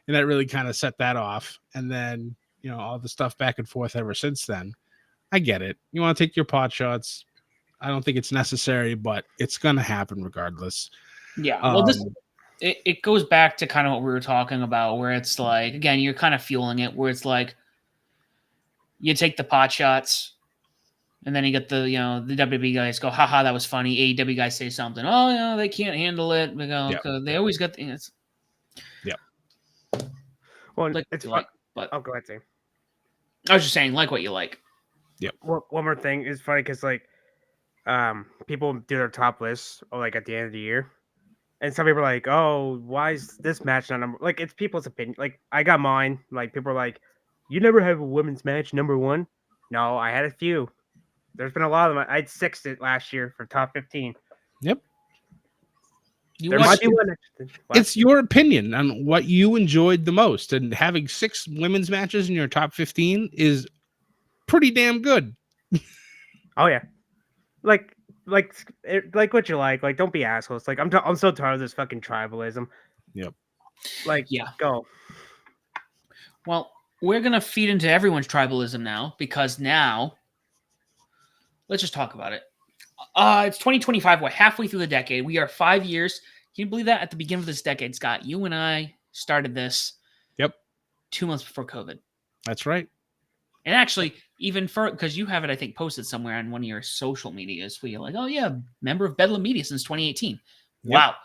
and that really kind of set that off. And then, all the stuff back and forth ever since then. I get it. You want to take your pot shots. I don't think it's necessary, but it's going to happen regardless. Yeah. Well, it goes back to kind of what we were talking about, where it's like, again, you're kind of fueling it, where it's like, you take the pot shots, and then you get the the WWE guys go, haha, that was funny. AEW guys say something, oh, they can't handle it. We go, they always got the. Yep. Well, like it's like, but go ahead, Sam. I was just saying, like what you like. Yep. Well, one more thing is funny because people do their top lists like at the end of the year, and some people are like, oh, why is this match not number? Like it's people's opinion. Like I got mine. Like people are like, you never have a women's match number one. No, I had a few. There's been a lot of them. I had 6 last year for top 15. Yep. There might be one. It's your opinion on what you enjoyed the most, and having 6 women's matches in your top 15 is pretty damn good. Oh yeah, like what you like. Like don't be assholes. Like I'm so tired of this fucking tribalism. Yep. Like go. Well, we're gonna feed into everyone's tribalism now because now. Let's just talk about it. It's 2025. We're halfway through the decade. We are 5 years. Can you believe that? At the beginning of this decade, Scott, you and I started this. Yep. 2 months before COVID. That's right. And actually, even for because you have it, I think, posted somewhere on one of your social medias where you're like, oh yeah, member of Bedlam Media since 2018. Yep. Wow.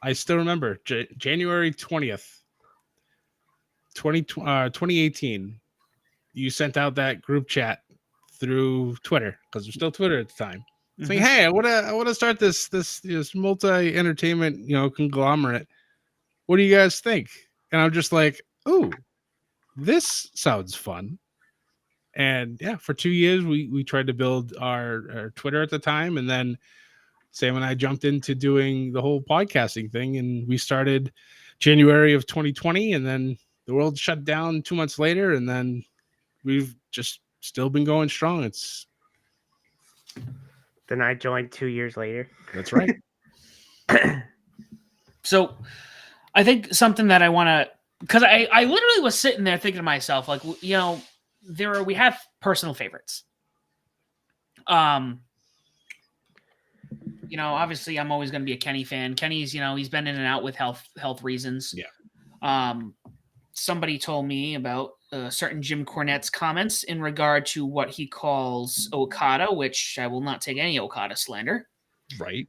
I still remember January 20th, 2018. You sent out that group chat through Twitter because there's still Twitter at the time. Saying, hey, I want to start this multi-entertainment, conglomerate. What do you guys think? And I'm just like, ooh, this sounds fun. And yeah, for 2 years we tried to build our Twitter at the time, and then Sam and I jumped into doing the whole podcasting thing, and we started January of 2020, and then the world shut down 2 months later, and then we've just still been going strong. Then I joined 2 years later. That's right. So I think something that I want to, because I literally was sitting there thinking to myself, like, we have personal favorites. Obviously I'm always going to be a Kenny fan. Kenny's, he's been in and out with health reasons. Yeah. Somebody told me about certain Jim Cornette's comments in regard to what he calls Okada, which I will not take any Okada slander. Right.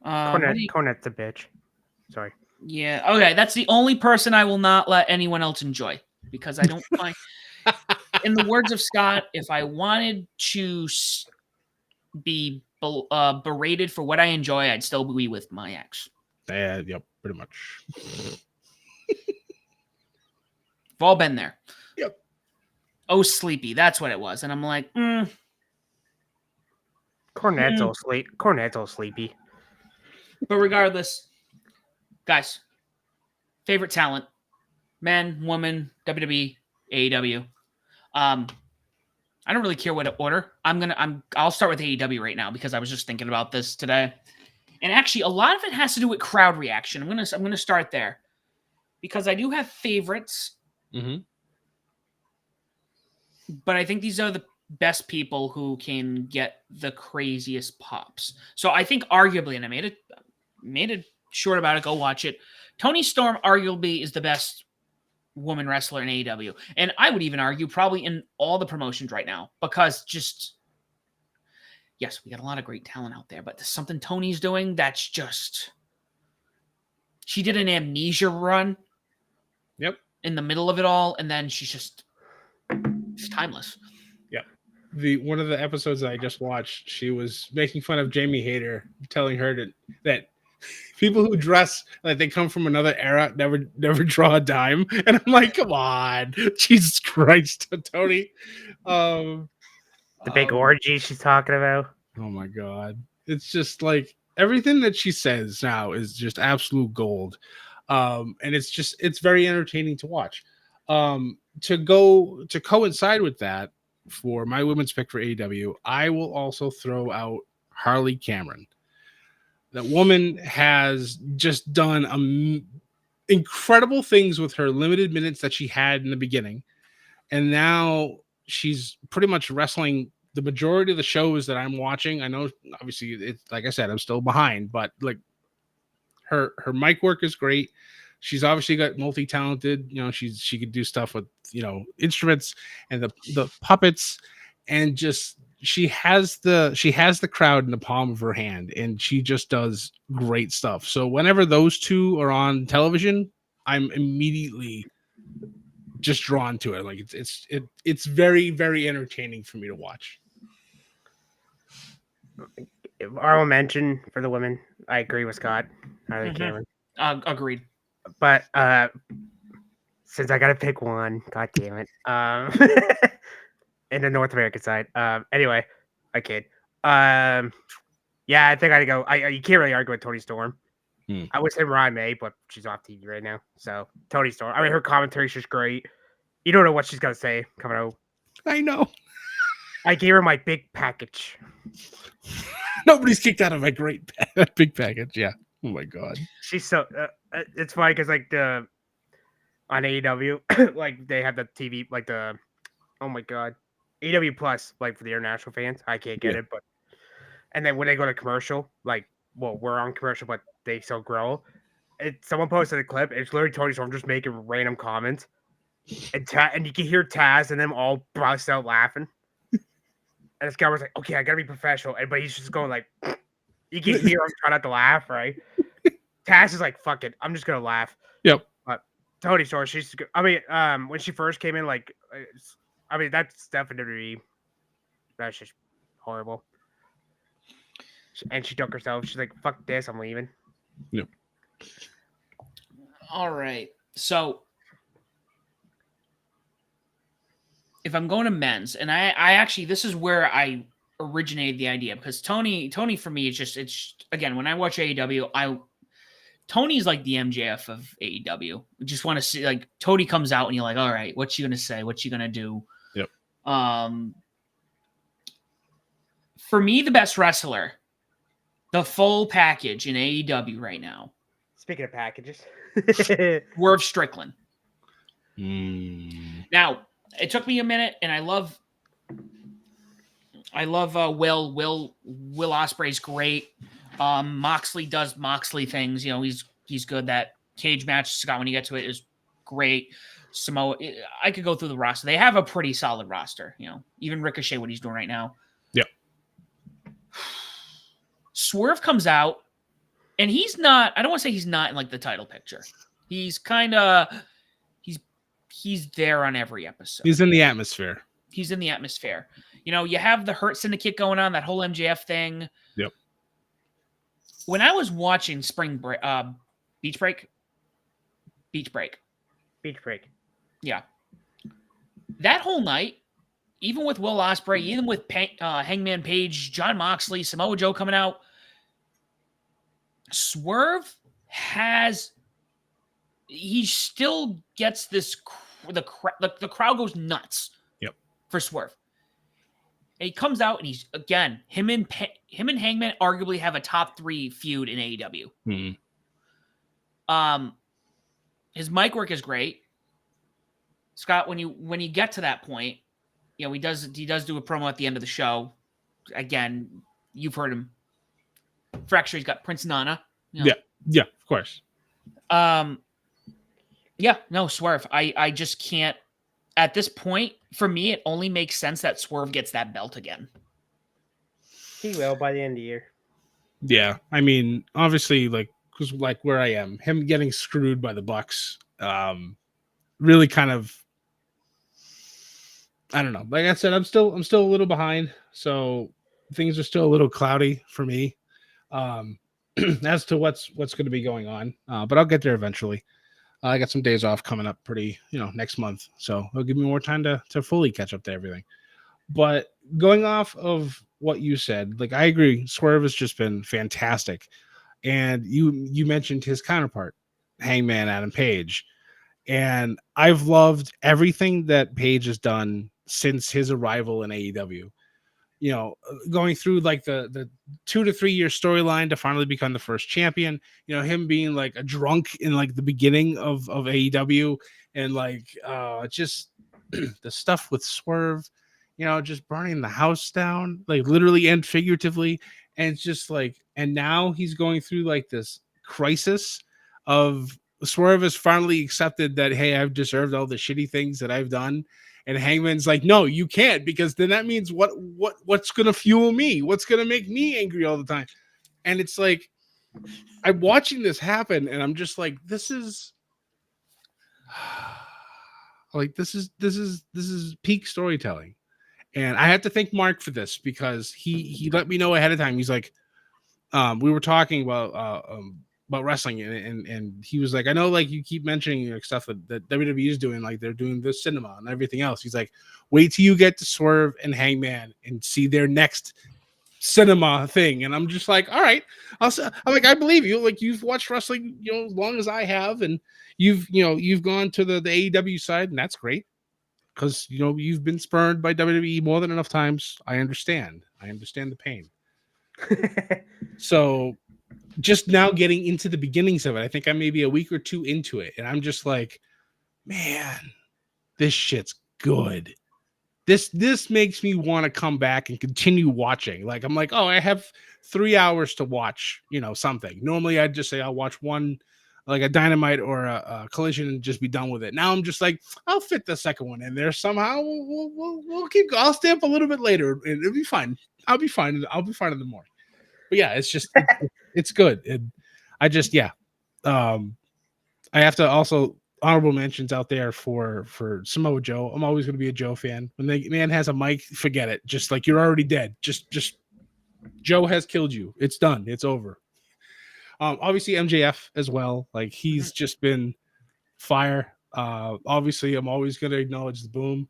Cornette's a bitch. Sorry. Yeah. Okay. That's the only person I will not let anyone else enjoy because I don't find, in the words of Scott, if I wanted to be berated for what I enjoy, I'd still be with my ex. Yep. Pretty much. We've all been there. Yep. Oh, sleepy. That's what it was. And I'm like, Cornette's all sleepy. But regardless, guys, favorite talent, man, woman, WWE, AEW. I don't really care what order. I'll start with AEW right now because I was just thinking about this today. And actually, a lot of it has to do with crowd reaction. I'm gonna start there because I do have favorites, but I think these are the best people who can get the craziest pops. So I think arguably, and I made it short about it. Go watch it. Toni Storm arguably is the best woman wrestler in AEW, and I would even argue probably in all the promotions right now because just. Yes, we got a lot of great talent out there, but there's something Tony's doing that's just. She did an amnesia run. Yep. In the middle of it all, and then she's timeless. Yep. One of the episodes that I just watched, she was making fun of Jamie Hayter, telling her that people who dress like they come from another era never draw a dime. And I'm like, come on, Jesus Christ, Tony. The big orgy she's talking about. Oh my God. It's just like everything that she says now is just absolute gold. And it's very entertaining to watch. To coincide with that, for my women's pick for AEW, I will also throw out Harley Cameron. That woman has just done incredible things with her limited minutes that she had in the beginning. And now she's pretty much wrestling the majority of the shows that I'm watching. I know, obviously, it's like I said, I'm still behind, but like her mic work is great. She's obviously got multi-talented. She could do stuff with instruments and the puppets, and just she has the crowd in the palm of her hand, and she just does great stuff. So whenever those two are on television, I'm immediately just drawn to it. Like it's very, very entertaining for me to watch. Honorable mention for the women. I agree with Scott. Harley Cameron. Agreed. But since I gotta pick one, god damn it. In the North American side. Anyway, I kid. Yeah, I think I'd go. You can't really argue with Toni Storm. I would say Mariah May, but she's off TV right now. So Toni Storm. I mean, her commentary's just great. You don't know what she's gonna say coming out. I know. I gave her my big package. Nobody's kicked out of my great big package. Yeah. Oh my God. She's so. It's funny because like on AEW, like they have the TV, like the. Oh my God, AEW Plus, like for the international fans, I can't get it, but. And then when they go to commercial, like, well, we're on commercial, but they still grow. Someone posted a clip. It's literally Tony Storm just making random comments, and you can hear Taz and them all bust out laughing. And this guy was like, "Okay, I gotta be professional," but he's just going like, you can hear him trying not to laugh, right? Taz is like, "Fuck it, I'm just gonna laugh." Yep. But Tony Storm, she's. I mean, when she first came in, like, I mean, that's definitely that's just horrible. And she took herself. She's like, "Fuck this, I'm leaving." Yep. All right. So if I'm going to men's, and I actually, this is where I originated the idea, because Tony for me is it's again, when I watch AEW, Tony's like the MJF of AEW. We just want to see, like, Tony comes out and you're like, all right, what's she gonna say? What's she gonna do? Yep. For me, the best wrestler, the full package in AEW right now. Speaking of packages, Swerve Strickland. Mm. Now, it took me a minute, and I love Will Ospreay's great. Moxley does Moxley things. He's good. That cage match, Scott, when you get to it, is great. Samoa, I could go through the roster. They have a pretty solid roster. Even Ricochet, what he's doing right now. Yep. Swerve comes out, and he's not. I don't want to say he's not in like the title picture. He's kind of. He's there on every episode. He's in the atmosphere. You have the Hurt Syndicate going on, that whole MJF thing. Yep. When I was watching Beach Break, Beach Break. Beach Break. Yeah. That whole night, even with Will Ospreay, even with Hangman Page, Jon Moxley, Samoa Joe coming out, Swerve he still gets this, the crowd goes nuts. Yep. For Swerve. And he comes out and he's, again, him and Hangman arguably have a top 3 feud in AEW. Mm-hmm. His mic work is great. Scott, when you get to that point, you know, he does do a promo at the end of the show. Again, you've heard him. Fracture, he's got Prince Nana. You know. Yeah, of course. Yeah, no, Swerve. I just can't. At this point, for me, it only makes sense that Swerve gets that belt again. He will by the end of the year. Yeah, I mean, obviously, because where I am, him getting screwed by the Bucks, really kind of, I don't know. Like I said, I'm still a little behind, so things are still a little cloudy for me, as to what's going to be going on. But I'll get there eventually. I got some days off coming up next month, so it'll give me more time to fully catch up to everything. But going off of what you said, like, I agree, Swerve has just been fantastic. And you mentioned his counterpart, Hangman Adam Page. And I've loved everything that Page has done since his arrival in AEW. You know, going through like the 2 to 3 year storyline to finally become the first champion, you know, him being like a drunk in like the beginning of AEW, and like just the stuff with Swerve, you know, just burning the house down, like literally and figuratively. And it's just like, and now he's going through like this crisis of Swerve has finally accepted that, hey, I've deserved all the shitty things that I've done. And Hangman's like, no, you can't, because then that means what's going to fuel me? What's going to make me angry all the time? And it's like, I'm watching this happen and I'm just like, this is like, this is peak storytelling. And I have to thank Mark for this, because he let me know ahead of time. He's like, we were talking about wrestling, and he was like, I know, like, you keep mentioning like stuff that WWE is doing, like they're doing this cinema and everything else. He's like, wait till you get to Swerve and Hangman and see their next cinema thing. And I'm just like, all right, I'm like, I believe you. Like, you've watched wrestling, you know, as long as I have, and you've gone to the AEW side, and that's great, because, you know, you've been spurned by WWE more than enough times. I understand the pain. So just now getting into the beginnings of it, I think I'm maybe a week or 2 into it, and I'm just like, man, this shit's good. This makes me want to come back and continue watching. Like, I'm like, oh, I have 3 hours to watch, you know, something. Normally I'd just say I'll watch one, like a Dynamite or a Collision, and just be done with it. Now I'm just like, I'll fit the second one in there somehow. We'll keep. I'll stay up a little bit later, and it'll be fine. I'll be fine in the morning. But yeah, it's just it's good. And I just I have to also honorable mentions out there for Samoa Joe. I'm always going to be a Joe fan. When the man has a mic, forget it. Just like, you're already dead. Just Joe has killed you. It's done. It's over. Obviously MJF as well. Like, he's just been fire. Obviously I'm always going to acknowledge the Boom,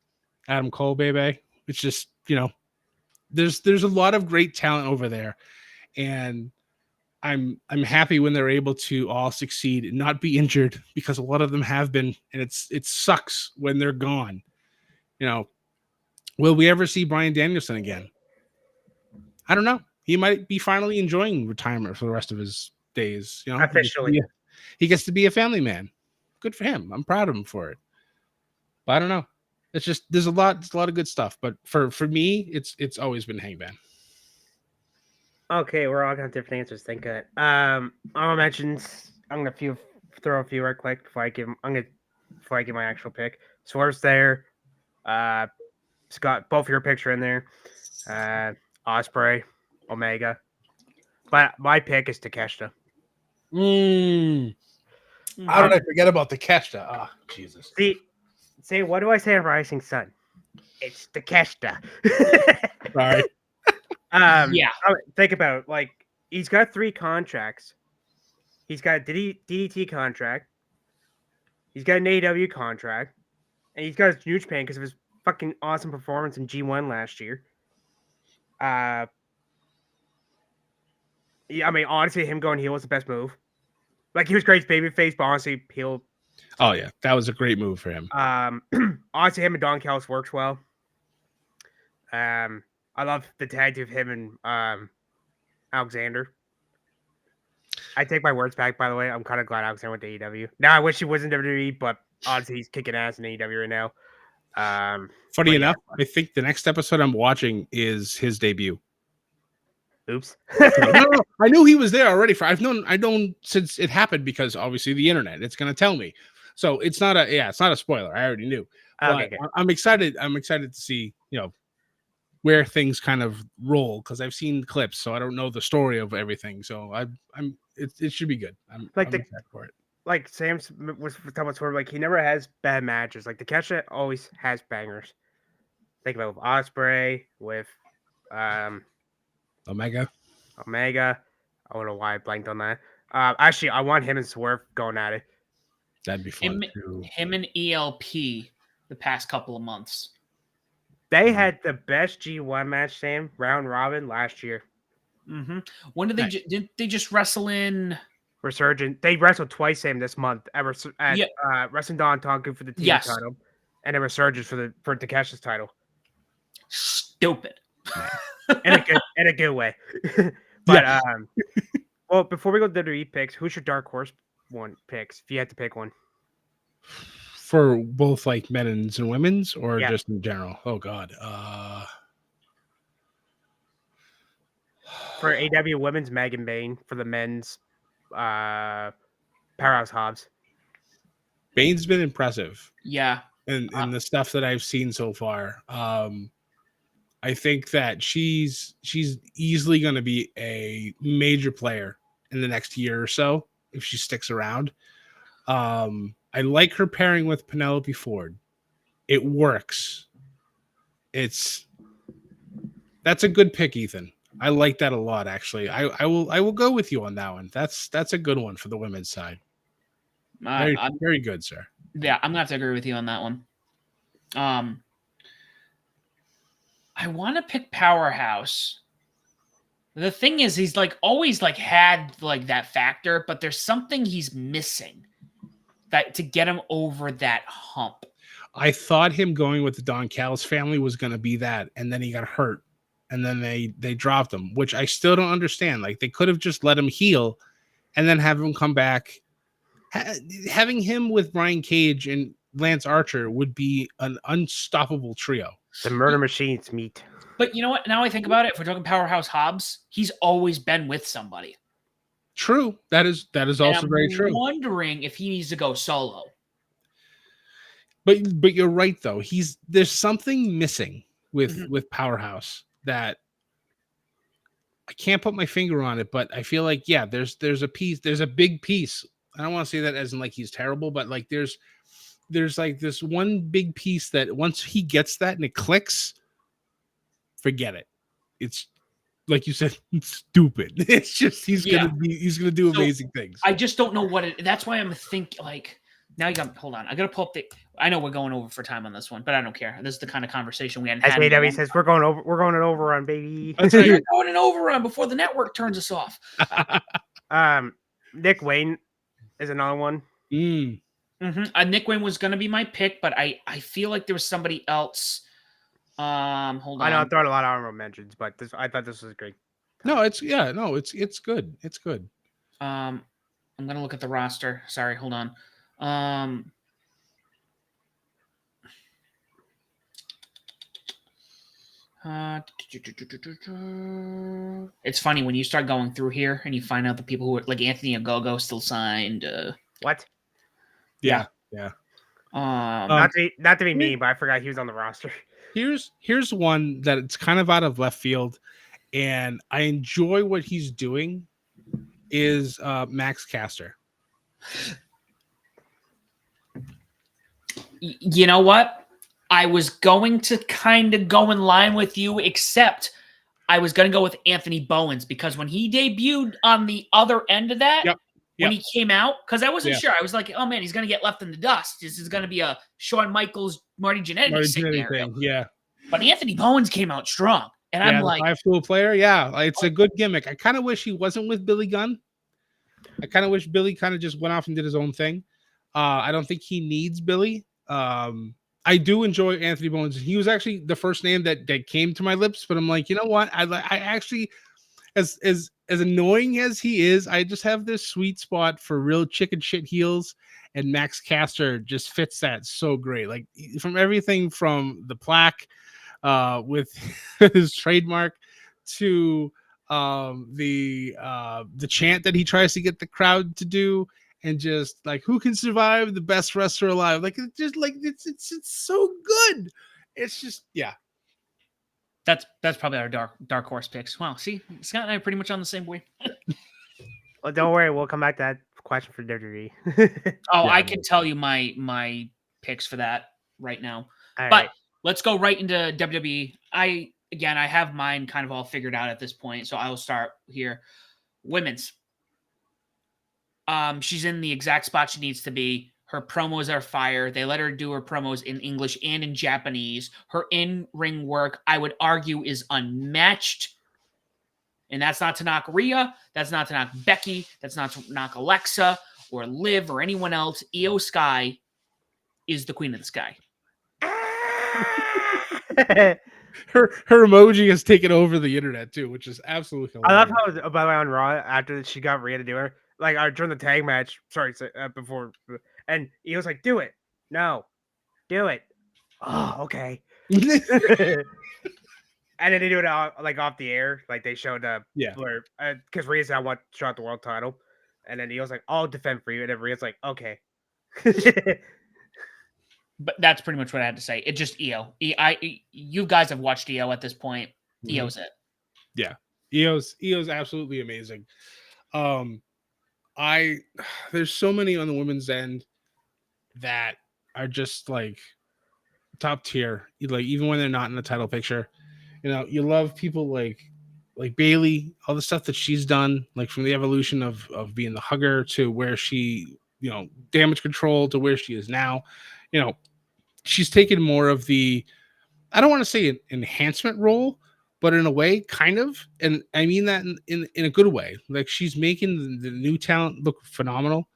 Adam Cole, baby. It's just, you know, there's a lot of great talent over there, and I'm happy when they're able to all succeed and not be injured, because a lot of them have been, and it sucks when they're gone. You know, will we ever see Bryan Danielson again? I don't know. He might be finally enjoying retirement for the rest of his days. You know, Officially. he gets to be a family man. Good for him. I'm proud of him for it. But I don't know. It's just, there's a lot of good stuff. But for me, it's always been Hangman. Okay, we're all got different answers. Thank God. Honorable mentions. I'm gonna throw a few right quick before I give my actual pick. Swerve's there. Scott, both your picks are in there. Osprey, Omega. But my pick is Takeshita. How did I forget about Takeshita? Oh, Jesus. See, what do I say on Rising Sun? It's Takeshita. Sorry. Yeah. Think about it. Like, he's got 3 contracts. He's got a DDT contract. He's got an AEW contract, and he's got his New Japan because of his fucking awesome performance in G1 last year. Yeah, I mean, honestly, him going heel was the best move. Like, he was great as babyface, but honestly, heel. Oh yeah, that was a great move for him. Honestly, him and Don Callis works well. I love the tag team of him and Alexander. I take my words back, by the way. I'm kind of glad Alexander went to AEW. Now, I wish he was in WWE, but honestly, he's kicking ass in AEW right now. Funny but enough, I think the next episode I'm watching is his debut. Oops. No, I knew he was there already. I've known since it happened because obviously the internet. It's going to tell me, so it's not a spoiler. I already knew. Okay, But good. I'm excited. I'm excited to see where things kind of roll because I've seen clips, so I don't know the story of everything. So it should be good. I'm excited for it. Like Sam was talking about, sort of like he never has bad matches. Like Takeshita always has bangers. Think about with Ospreay, with Omega. Omega. I don't know why I blanked on that. Actually, I want him and Swerve going at it. That'd be fun too. Him and ELP the past couple of months. They had the best G1 match, Sam, round robin last year. Mm-hmm. When did they did they just wrestle in Resurgent? They wrestled twice, Sam, this month at Wrestling Don Tonku for the team title, and then Resurgence for Takeshi's title. Stupid. in a good way. But well, before we go to WWE picks, who's your dark horse picks? If you had to pick one. For both like men's and women's, or Yeah. just in general? Oh God. For AEW women's, Megan Bain. For the men's, Powerhouse Hobbs. Bane's been impressive. Yeah. And the stuff that I've seen so far. I think that she's easily going to be a major player in the next year or so if she sticks around. I like her pairing with Penelope Ford. It works. That's a good pick, Ethan. I like that a lot, actually. I will go with you on that one. That's a good one for the women's side. Very good, sir. Yeah, I'm gonna have to agree with you on that one. I want to pick Powerhouse. The thing is, he's like always like had like that factor, but there's something he's missing that to get him over that hump. I thought him going with the Don Callis family was going to be that, and then he got hurt, and then they dropped him, which I still don't understand. Like they could have just let him heal, and then have him come back. Having him with Brian Cage and Lance Archer would be an unstoppable trio. The Murder Machine's meat. But you know what? Now I think about it, if we're talking Powerhouse Hobbs, he's always been with somebody. True. That is also very true. I'm wondering if he needs to go solo. But you're right though. There's something missing with Powerhouse that I can't put my finger on it, but I feel like there's a piece, there's a big piece. I don't want to say that as in like he's terrible, but like there's like this one big piece that once he gets that and it clicks, forget it. It's like you said, stupid. It's just he's gonna do amazing things. I just don't know what it. That's why I'm thinking like now you got. Hold on, I gotta pull up the. I know we're going over for time on this one, but I don't care. This is the kind of conversation we hadn't had. As AEW says, we're going an overrun, baby. That's right, you're going an overrun before the network turns us off. Nick Wayne is another one. Nick Wayne was gonna be my pick, but I feel like there was somebody else. Hold on. I know I'm throwing a lot of honorable mentions, but I thought this was great. No, it's good. It's good. I'm gonna look at the roster. Sorry, hold on. It's funny when you start going through here and you find out the people who are like Anthony Ogogo still signed. What? Yeah. Not to be mean, but I forgot he was on the roster. Here's one that it's kind of out of left field, and I enjoy what he's doing. Is Max Caster? You know what? I was going to kind of go in line with you, except I was going to go with Anthony Bowens because when he debuted on the other end of that, when Yep. he came out, because I wasn't Yeah. sure. I was like, oh man, he's gonna get left in the dust. This is gonna be a Shawn Michaels, Marty Jannetty Marty scenario. Jannetty thing. Yeah. But Anthony Bowens came out strong, and I'm Yeah, the like, 5-tool player. Yeah, it's a good gimmick. I kind of wish he wasn't with Billy Gunn. I kind of wish Billy kind of just went off and did his own thing. I don't think he needs Billy. I do enjoy Anthony Bowens. He was actually the first name that came to my lips, but I'm like, you know what? I actually, as annoying as he is, I just have this sweet spot for real chicken shit heels, and Max Caster just fits that so great. Like from everything from the plaque, with his trademark to the chant that he tries to get the crowd to do, and just like who can survive the best wrestler alive, like it's just like it's so good. It's just that's probably our dark horse picks. Wow, see, Scott and I are pretty much on the same way. Well, don't worry, we'll come back to that question for WWE. Oh, Yeah, I can tell you my picks for that right now. All But right. let's go right into WWE. I have mine kind of all figured out at this point, so I will start here. Women's. She's in the exact spot she needs to be. Her promos are fire. They let her do her promos in English and in Japanese. Her in-ring work, I would argue, is unmatched. And that's not to knock Rhea. That's not to knock Becky. That's not to knock Alexa or Liv or anyone else. Io Sky is the queen of the sky. her emoji has taken over the internet too, which is absolutely I hilarious. love how it was, by the way, on Raw after she got Rhea to do her, like during the tag match. Sorry, before, and he was like, "Do it, no, do it." Oh, okay. And then they do it like off the air, like they showed Yeah. where because Rhea's now shot the world title, and then he was like, "I'll defend for you," and then Rhea's like, "Okay." But that's pretty much what I had to say. It just Io. You guys have watched Io at this point. Io's it. Yeah. Io's absolutely amazing. There's so many on the women's end that are just like top tier. Like even when they're not in the title picture, you love people like Bailey, all the stuff that she's done, like from the evolution of being the hugger to where she, damage control to where she is now. She's taken more of the, I don't want to say an enhancement role, but in a way, kind of. And I mean that in a good way. Like she's making the new talent look phenomenal.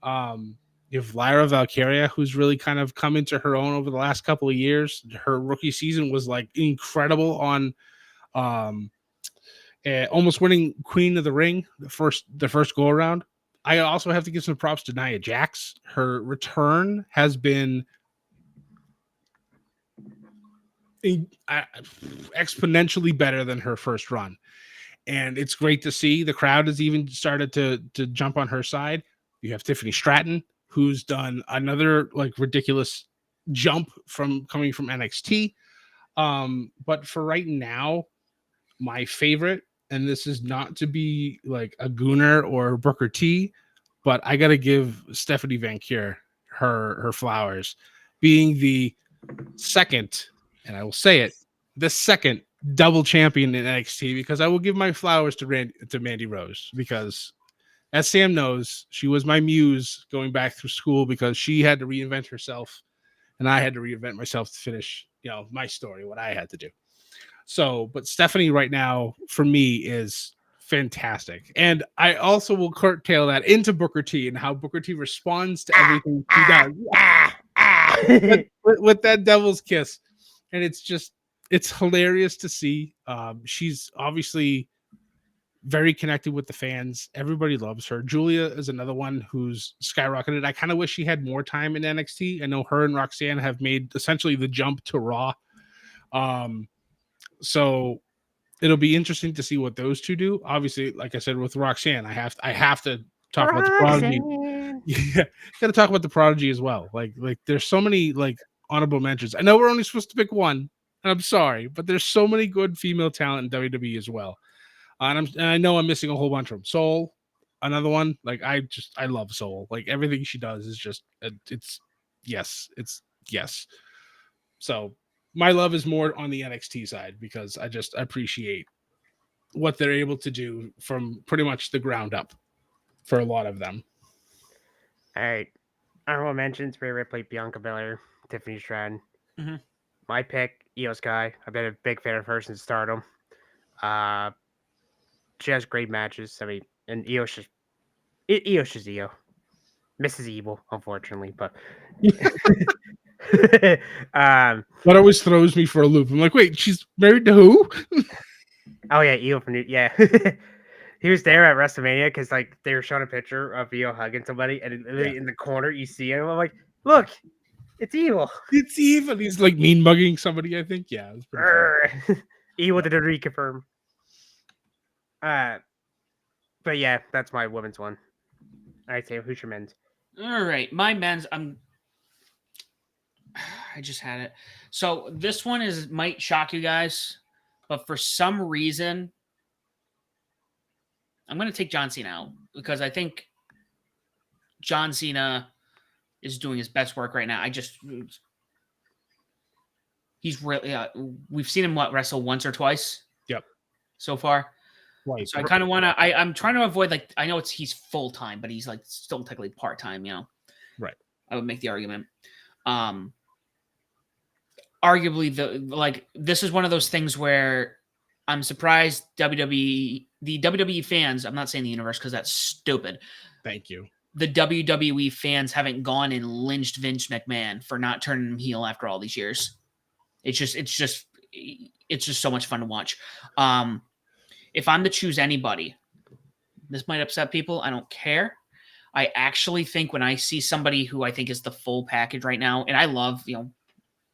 You have Lyra Valkyria, who's really kind of come into her own over the last couple of years. Her rookie season was like incredible on almost winning Queen of the Ring the first go around. I also have to give some props to Nia Jax. Her return has been exponentially better than her first run, and it's great to see. The crowd has even started to jump on her side. You have Tiffany Stratton, who's done another like ridiculous jump from coming from NXT. But for right now, my favorite, and this is not to be like a gooner or Booker T, but I got to give Stephanie Van Kier her flowers, being the second, and I will say it, the second double champion in NXT, because I will give my flowers to Mandy Rose, because as Sam knows, she was my muse going back through school, because she had to reinvent herself and I had to reinvent myself to finish, my story, what I had to do. So, but Stephanie right now for me is fantastic. And I also will curtail that into Booker T and how Booker T responds to everything he does. with that devil's kiss. And it's hilarious to see. She's obviously very connected with the fans. Everybody loves her. Julia is another one who's skyrocketed. I kind of wish she had more time in NXT. I know her and Roxanne have made essentially the jump to Raw. So it'll be interesting to see what those two do. Obviously, like I said, with Roxanne, I have to talk about the Prodigy. Yeah, got to talk about the Prodigy as well. Like there's so many like honorable mentions. I know we're only supposed to pick one, and I'm sorry, but there's so many good female talent in WWE as well. And I know I'm missing a whole bunch of them. Soul, another one. Like I love Soul. Like everything she does is just it's yes. So my love is more on the NXT side, because I appreciate what they're able to do from pretty much the ground up. for a lot of them. All right. Honorable mentions: Rhea Ripley, Bianca Belair, Tiffany Stratton. Mhm. My pick: Io Sky. I've been a big fan of her since Stardom. She has great matches. I mean, and Io's just Io. Mrs. Evil, unfortunately, but um, That always throws me for a loop. I'm like, wait, she's married to who? oh yeah, Io from yeah. He was there at WrestleMania because like they were showing a picture of Io hugging somebody, and literally in the corner you see him. I'm like, look, it's Evil. It's evil. He's like mean mugging somebody, I think. Yeah, it's pretty funny. Evil did a reconfirm. But yeah, that's my women's one. All right, Sam, who's your men's? All right, my men's. I just had it. So this one might shock you guys, but for some reason, I'm going to take John Cena out because I think John Cena is doing his best work right now. He's really. We've seen him wrestle once or twice. Yep. So far. Right. So I kind of want to. I'm trying to avoid like I know he's full time, but he's like still technically part time. You know. Right. I would make the argument. Arguably, this is one of those things where I'm surprised the WWE fans. I'm not saying the universe because that's stupid. Thank you. The WWE fans haven't gone and lynched Vince McMahon for not turning him heel after all these years. It's just so much fun to watch. If I'm to choose anybody, this might upset people. I don't care. I actually think when I see somebody who I think is the full package right now, and I love,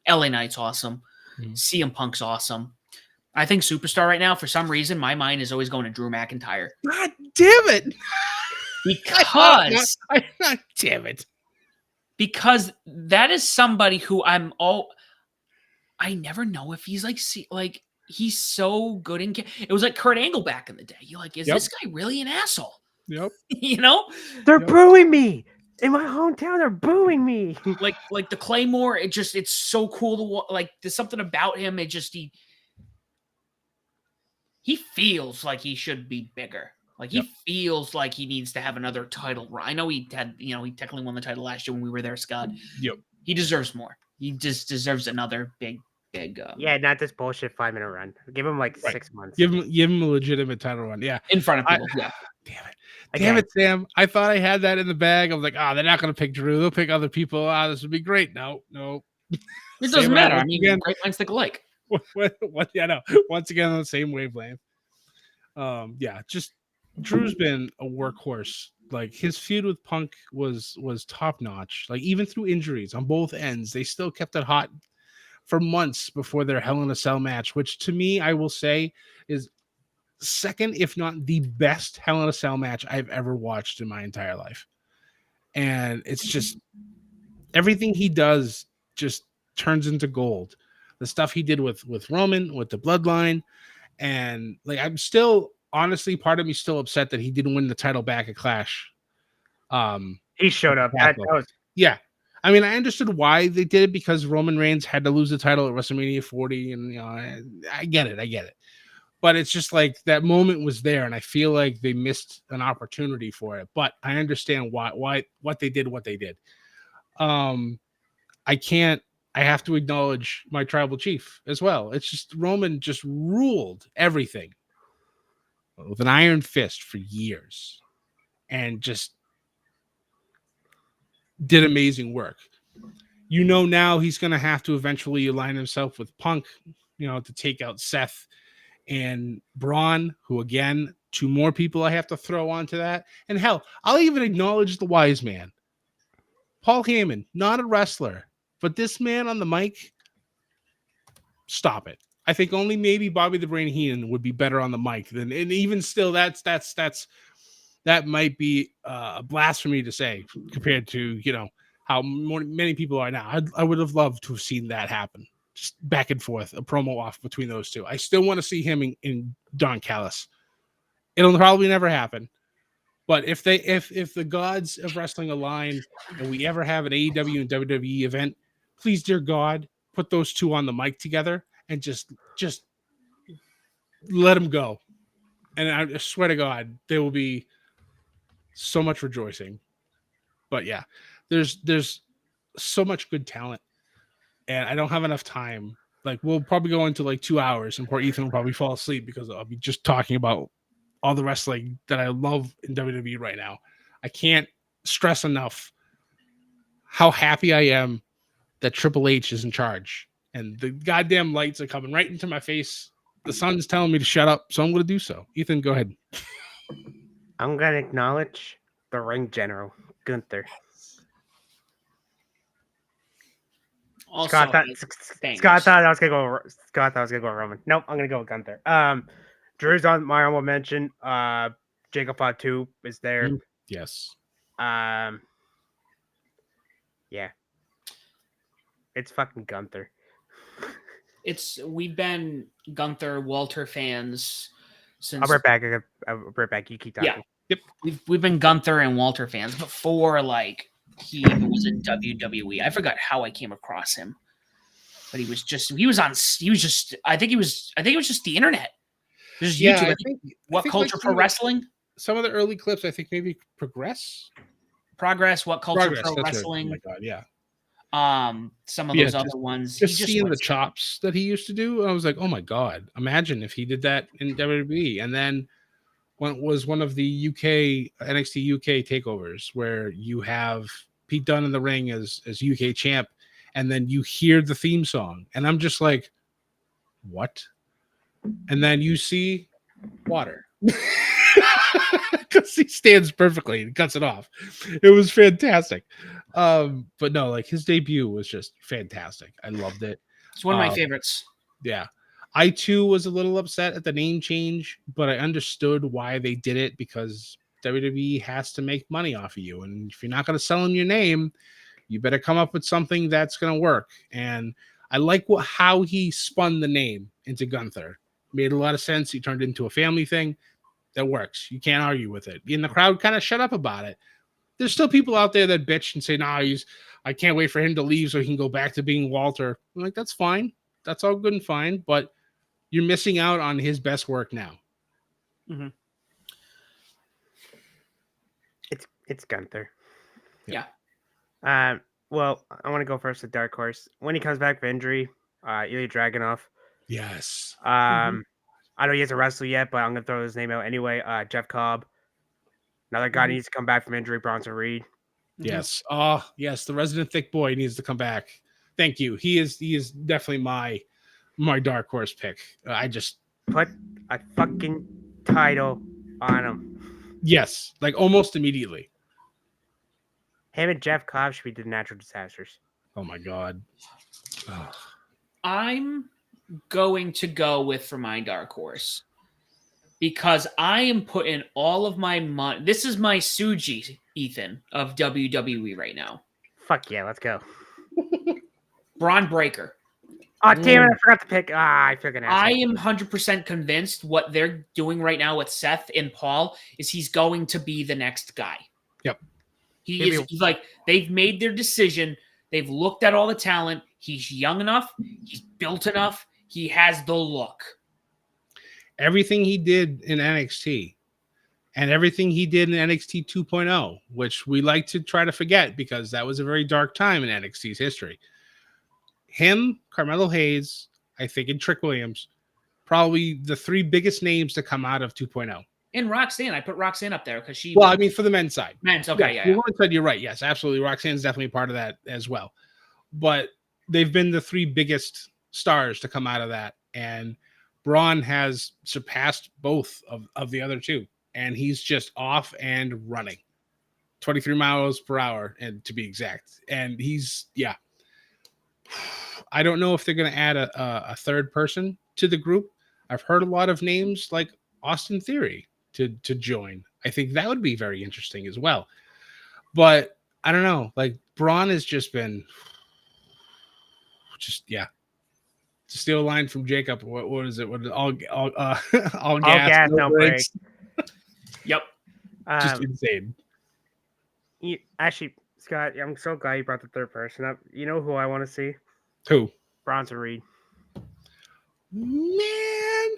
LA Knight's awesome. CM Punk's awesome. I think superstar right now, for some reason, my mind is always going to Drew McIntyre. God damn it. Because God damn it. Because that is somebody who I never know if he's he's so good in. It was like Kurt Angle back in the day. You're like, is this guy really an asshole? Yep. They're booing me in my hometown. They're booing me. like the Claymore. It's so cool to watch. Like there's something about him. He feels like he should be bigger. Like he feels like he needs to have another title. I know he had, he technically won the title last year when we were there, Scott. Yep. He deserves more. He just deserves another big. Yeah, not this bullshit 5-minute run. Give him 6 months. Give him a legitimate title run. Yeah, in front of people. Yeah. Damn it, Sam! I thought I had that in the bag. I was like, they're not going to pick Drew. They'll pick other people. This would be great. No. It doesn't matter. I mean, great minds think alike. Yeah, no. Once again, on the same wavelength. Just Drew's been a workhorse. Like his feud with Punk was top notch. Like even through injuries on both ends, they still kept it hot for months before their Hell in a Cell match, which to me, I will say, is second, if not the best Hell in a Cell match I've ever watched in my entire life. And it's just everything he does just turns into gold. The stuff he did with Roman, with the Bloodline, and like I'm still honestly, part of me still upset that he didn't win the title back at Clash. He showed up. Yeah. I mean, I understood why they did it because Roman Reigns had to lose the title at WrestleMania 40, and I get it. But it's just like that moment was there, and I feel like they missed an opportunity for it. But I understand why what they did. I have to acknowledge my tribal chief as well. It's just Roman just ruled everything with an iron fist for years, and just did amazing work. Now he's going to have to eventually align himself with Punk, to take out Seth and Braun, who again, two more people I have to throw onto that. And hell, I'll even acknowledge the wise man. Paul Heyman, not a wrestler, but this man on the mic, stop it. I think only maybe Bobby the Brain Heenan would be better on the mic and even still that might be a blasphemy to say compared to, how many people are now. I would have loved to have seen that happen. Just back and forth, a promo off between those two. I still want to see him in Don Callis. It'll probably never happen. But if the gods of wrestling align and we ever have an AEW and WWE event, please, dear God, put those two on the mic together and just let them go. And I swear to God, there will be So much rejoicing. But yeah, there's so much good talent, and I don't have enough time. Like we'll probably go into like 2 hours, and poor Ethan will probably fall asleep because I'll be just talking about all the wrestling that I love in WWE right now. I can't stress enough how happy I am that Triple H is in charge, and the goddamn lights are coming right into my face. The sun's telling me to shut up, so I'm going to do so. Ethan, go ahead. I'm gonna acknowledge the ring general, Gunther. Also, Scott thought bangers. Scott thought I was gonna go. Scott thought I was gonna go Roman. Nope, I'm gonna go with Gunther. Drew's on my honorable mention. Jacob Fatu is there. Yes. Yeah, it's fucking Gunther. We've been Gunther Walter fans since. I'll right back. You keep talking. Yeah. Yep. We've been Gunther and Walter fans before, like he even was in WWE. I forgot how I came across him, but I think it was just the internet. Just YouTube. I think What Culture like Pro Wrestling? Some of the early clips, I think maybe Progress. What Culture Pro Right. Wrestling? Oh my god, yeah. Some of those other ones. Just seeing the chops that he used to do, I was like, oh my god! Imagine if he did that in WWE. And then when it was one of the NXT UK takeovers where you have Pete Dunne in the ring as UK champ, and then you hear the theme song, and I'm just like, what? And then you see water. Because he stands perfectly and cuts it off. It was fantastic. But no, like his debut was just fantastic. I loved it. It's one of my favorites. Yeah. I too was a little upset at the name change, but I understood why they did it because WWE has to make money off of you. And if you're not going to sell them your name, you better come up with something that's going to work. And I like how he spun the name into Gunther. Made a lot of sense. He turned it into a family thing. That works. You can't argue with it. And the crowd kind of shut up about it. There's still people out there that bitch and say, I can't wait for him to leave so he can go back to being Walter. I'm like, that's fine. That's all good and fine. But you're missing out on his best work now. Mm-hmm. It's Gunther. Yeah. Well, I want to go first with Dark Horse. When he comes back from injury, Ilya Dragunov. Yes. I know he hasn't wrestled yet, but I'm gonna throw his name out anyway. Jeff Cobb. Another guy needs to come back from injury. Bronson Reed. Yes. Oh, yes. The resident thick boy needs to come back. Thank you. He is definitely my dark horse pick. I just put a fucking title on him. Yes, like almost immediately. Him and Jeff Cobb should be the Natural Disasters. Oh my god. Oh. I'm going to go with for my dark horse because I am putting all of my money. This is my Suji, Ethan, of WWE right now. Fuck yeah, let's go. Braun Breaker. Oh, damn it, I forgot to pick. I fucking asshole. I am 100% convinced what they're doing right now with Seth and Paul is he's going to be the next guy. Yep. He's like, they've made their decision. They've looked at all the talent. He's young enough. He's built enough. He has the look. Everything he did in NXT and everything he did in NXT 2.0, which we like to try to forget because that was a very dark time in NXT's history. Him, Carmelo Hayes, I think, and Trick Williams, probably the three biggest names to come out of 2.0. And Roxanne, I put Roxanne up there because she. Well, I mean, for the men's side. Men's, okay, yeah. The women's side, you're right. Yes, absolutely. Roxanne's definitely part of that as well. But they've been the three biggest stars to come out of that. And Braun has surpassed both of the other two. And he's just off and running. 23 miles per hour, and to be exact. And he's, yeah. I don't know if they're going to add a third person to the group. I've heard a lot of names like Austin Theory to join. I think that would be very interesting as well. But I don't know. Like Braun has just been yeah. To steal a line from Jacob, what is it? What all gas, no brakes. Yep. Just insane. Actually, Scott, I'm so glad you brought the third person up. You know who I want to see? Who? Bronson Reed. Man.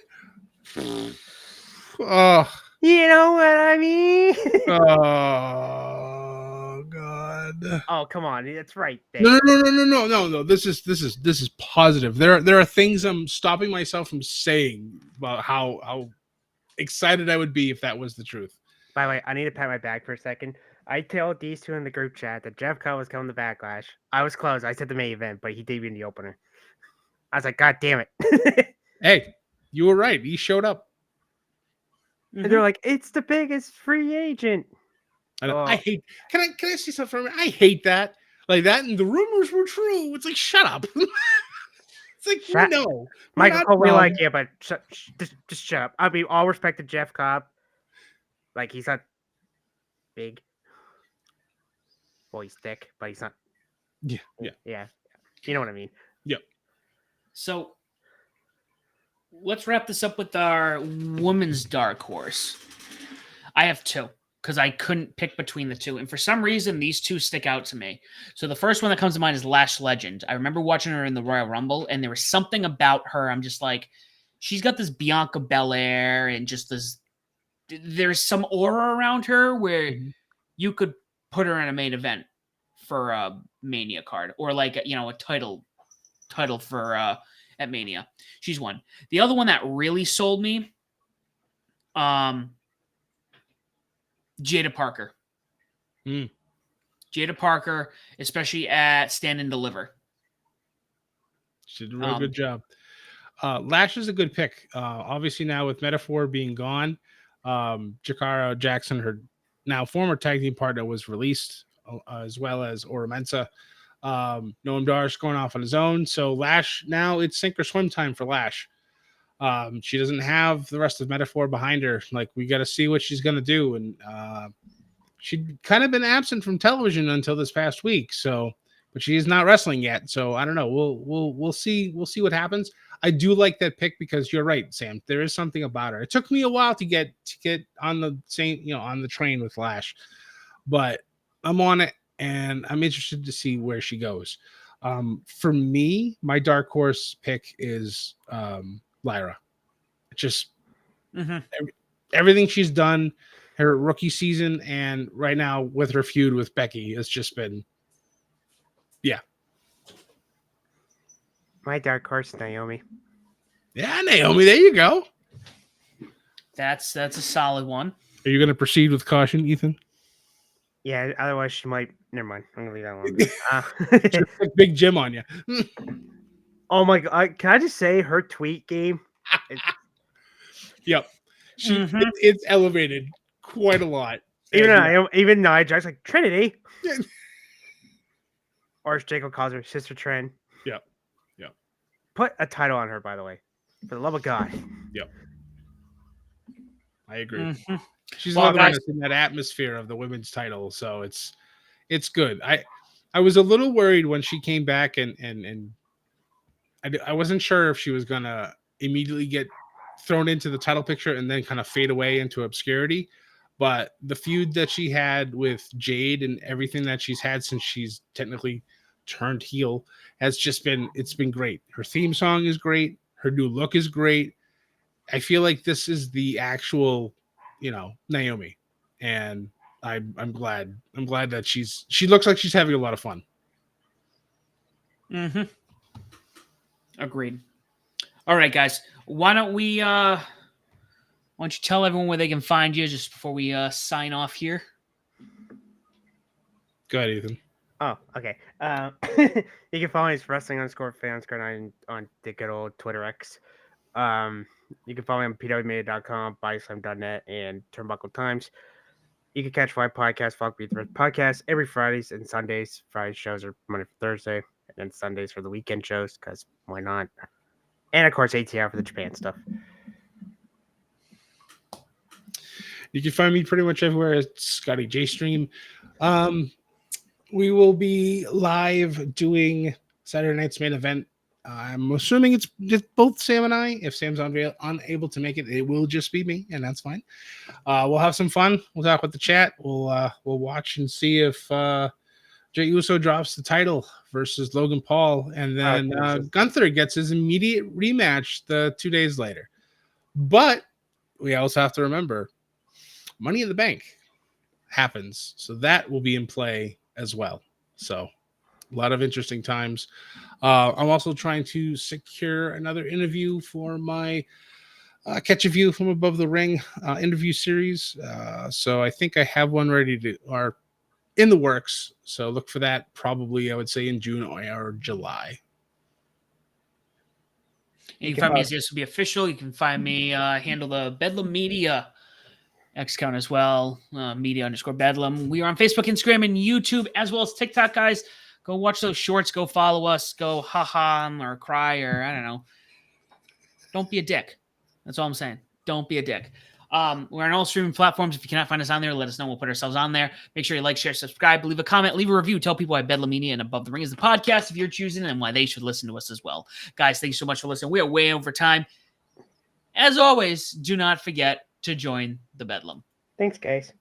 Oh, You know what I mean? Oh God. Oh, come on. That's right there. No. This is positive. There are things I'm stopping myself from saying about how excited I would be if that was the truth. By the way, I need to pat my back for a second. I told these two in the group chat that Jeff Cobb was coming to Backlash. I was close. I said the main event, but he debuted in the opener. I was like, God damn it. Hey, you were right. He showed up. And they're like, it's the biggest free agent. I hate. Can I say something? For a minute? I hate that. Like that, and the rumors were true. It's like, shut up. It's like, we know. Michael Cole, we like you, but just shut up. I mean, all respect to Jeff Cobb. Like, he's not big. Well, he's thick, but he's not. Yeah. You know what I mean? Yep. So let's wrap this up with our women's dark horse. I have two because I couldn't pick between the two. And for some reason, these two stick out to me. So the first one that comes to mind is Lash Legend. I remember watching her in the Royal Rumble, and there was something about her. I'm just like, she's got this Bianca Belair and just this. There's some aura around her where you could put her in a main event for a Mania card or like, a title for at Mania. She's one. The other one that really sold me, Jada Parker. Jada Parker, especially at Stand and Deliver. She did a real good job. Lash is a good pick. Obviously now with Metaphor being gone, Jakara Jackson, her now former tag team partner, was released, as well as Ora Mensa. Noam Dar's going off on his own. So Lash, now it's sink or swim time for Lash. She doesn't have the rest of Metaphor behind her. Like, we got to see what she's going to do. And she'd kind of been absent from television until this past week. So, but she's not wrestling yet. So I don't know. We'll see. We'll see what happens. I do like that pick because you're right, Sam. There is something about her. It took me a while to get on the same, on the train with Lash, but I'm on it. And I'm interested to see where she goes. For me, my dark horse pick is Lyra. Just everything she's done, her rookie season, and right now with her feud with Becky, has just been, My dark horse, Naomi. Yeah, Naomi. There you go. That's a solid one. Are you going to proceed with caution, Ethan? Yeah, otherwise she might. Never mind. I'm gonna leave that alone. Big Jim on you. Oh my God! Can I just say her tweet game? Yep, it's elevated quite a lot. Even Nia Jax like Trinity, or as Jacob calls her, Sister Trin. Yep. Put a title on her, by the way, for the love of God. Yep, I agree. She's loving us in that atmosphere of the women's title, so it's good. I was a little worried when she came back, and I wasn't sure if she was gonna immediately get thrown into the title picture and then kind of fade away into obscurity. But the feud that she had with Jade and everything that she's had since she's technically turned heel has just been great. Her theme song is great. Her new look is great. I feel like this is the actual, Naomi, and I'm glad that she looks like she's having a lot of fun. Agreed. All right, guys. Why don't you tell everyone where they can find you just before we sign off here? Go ahead, Ethan. Oh, okay. You can follow me as wrestling_fans9 on the good old Twitter X. You can follow me on pwmedia.com, bodyslam.net, and Turnbuckle Times. You can catch my podcast, Fuck Beat the Rest podcast, every Fridays and Sundays. Friday shows are Monday for Thursday, and then Sundays for the weekend shows, because why not? And, of course, ATR for the Japan stuff. You can find me pretty much everywhere at Scotty J Stream. We will be live doing Saturday night's main event. I'm assuming it's just both Sam and I. If Sam's unable to make it, it will just be me, and that's fine. We'll have some fun. We'll talk with the chat. We'll watch and see if Jey Uso drops the title versus Logan Paul, and then Gunther gets his immediate rematch 2 days later. But we also have to remember Money in the Bank happens. So that will be in play as well. So a lot of interesting times. I'm also trying to secure another interview for my Catch a View from Above the Ring interview series. So I think I have one ready to, or in the works. So look for that probably, I would say, in June or July. And you can find me as this will be official. You can find me handle the Bedlam Media X account as well. Media_Bedlam. We are on Facebook, Instagram, and YouTube, as well as TikTok, guys. Go watch those shorts. Go follow us. Go ha or cry, or I don't know. Don't be a dick. That's all I'm saying. Don't be a dick. We're on all streaming platforms. If you cannot find us on there, let us know. We'll put ourselves on there. Make sure you like, share, subscribe, leave a comment, leave a review. Tell people why Bedlam Media and Above the Ring is the podcast if you're choosing, and why they should listen to us as well. Guys, thanks so much for listening. We are way over time. As always, do not forget to join the Bedlam. Thanks, guys.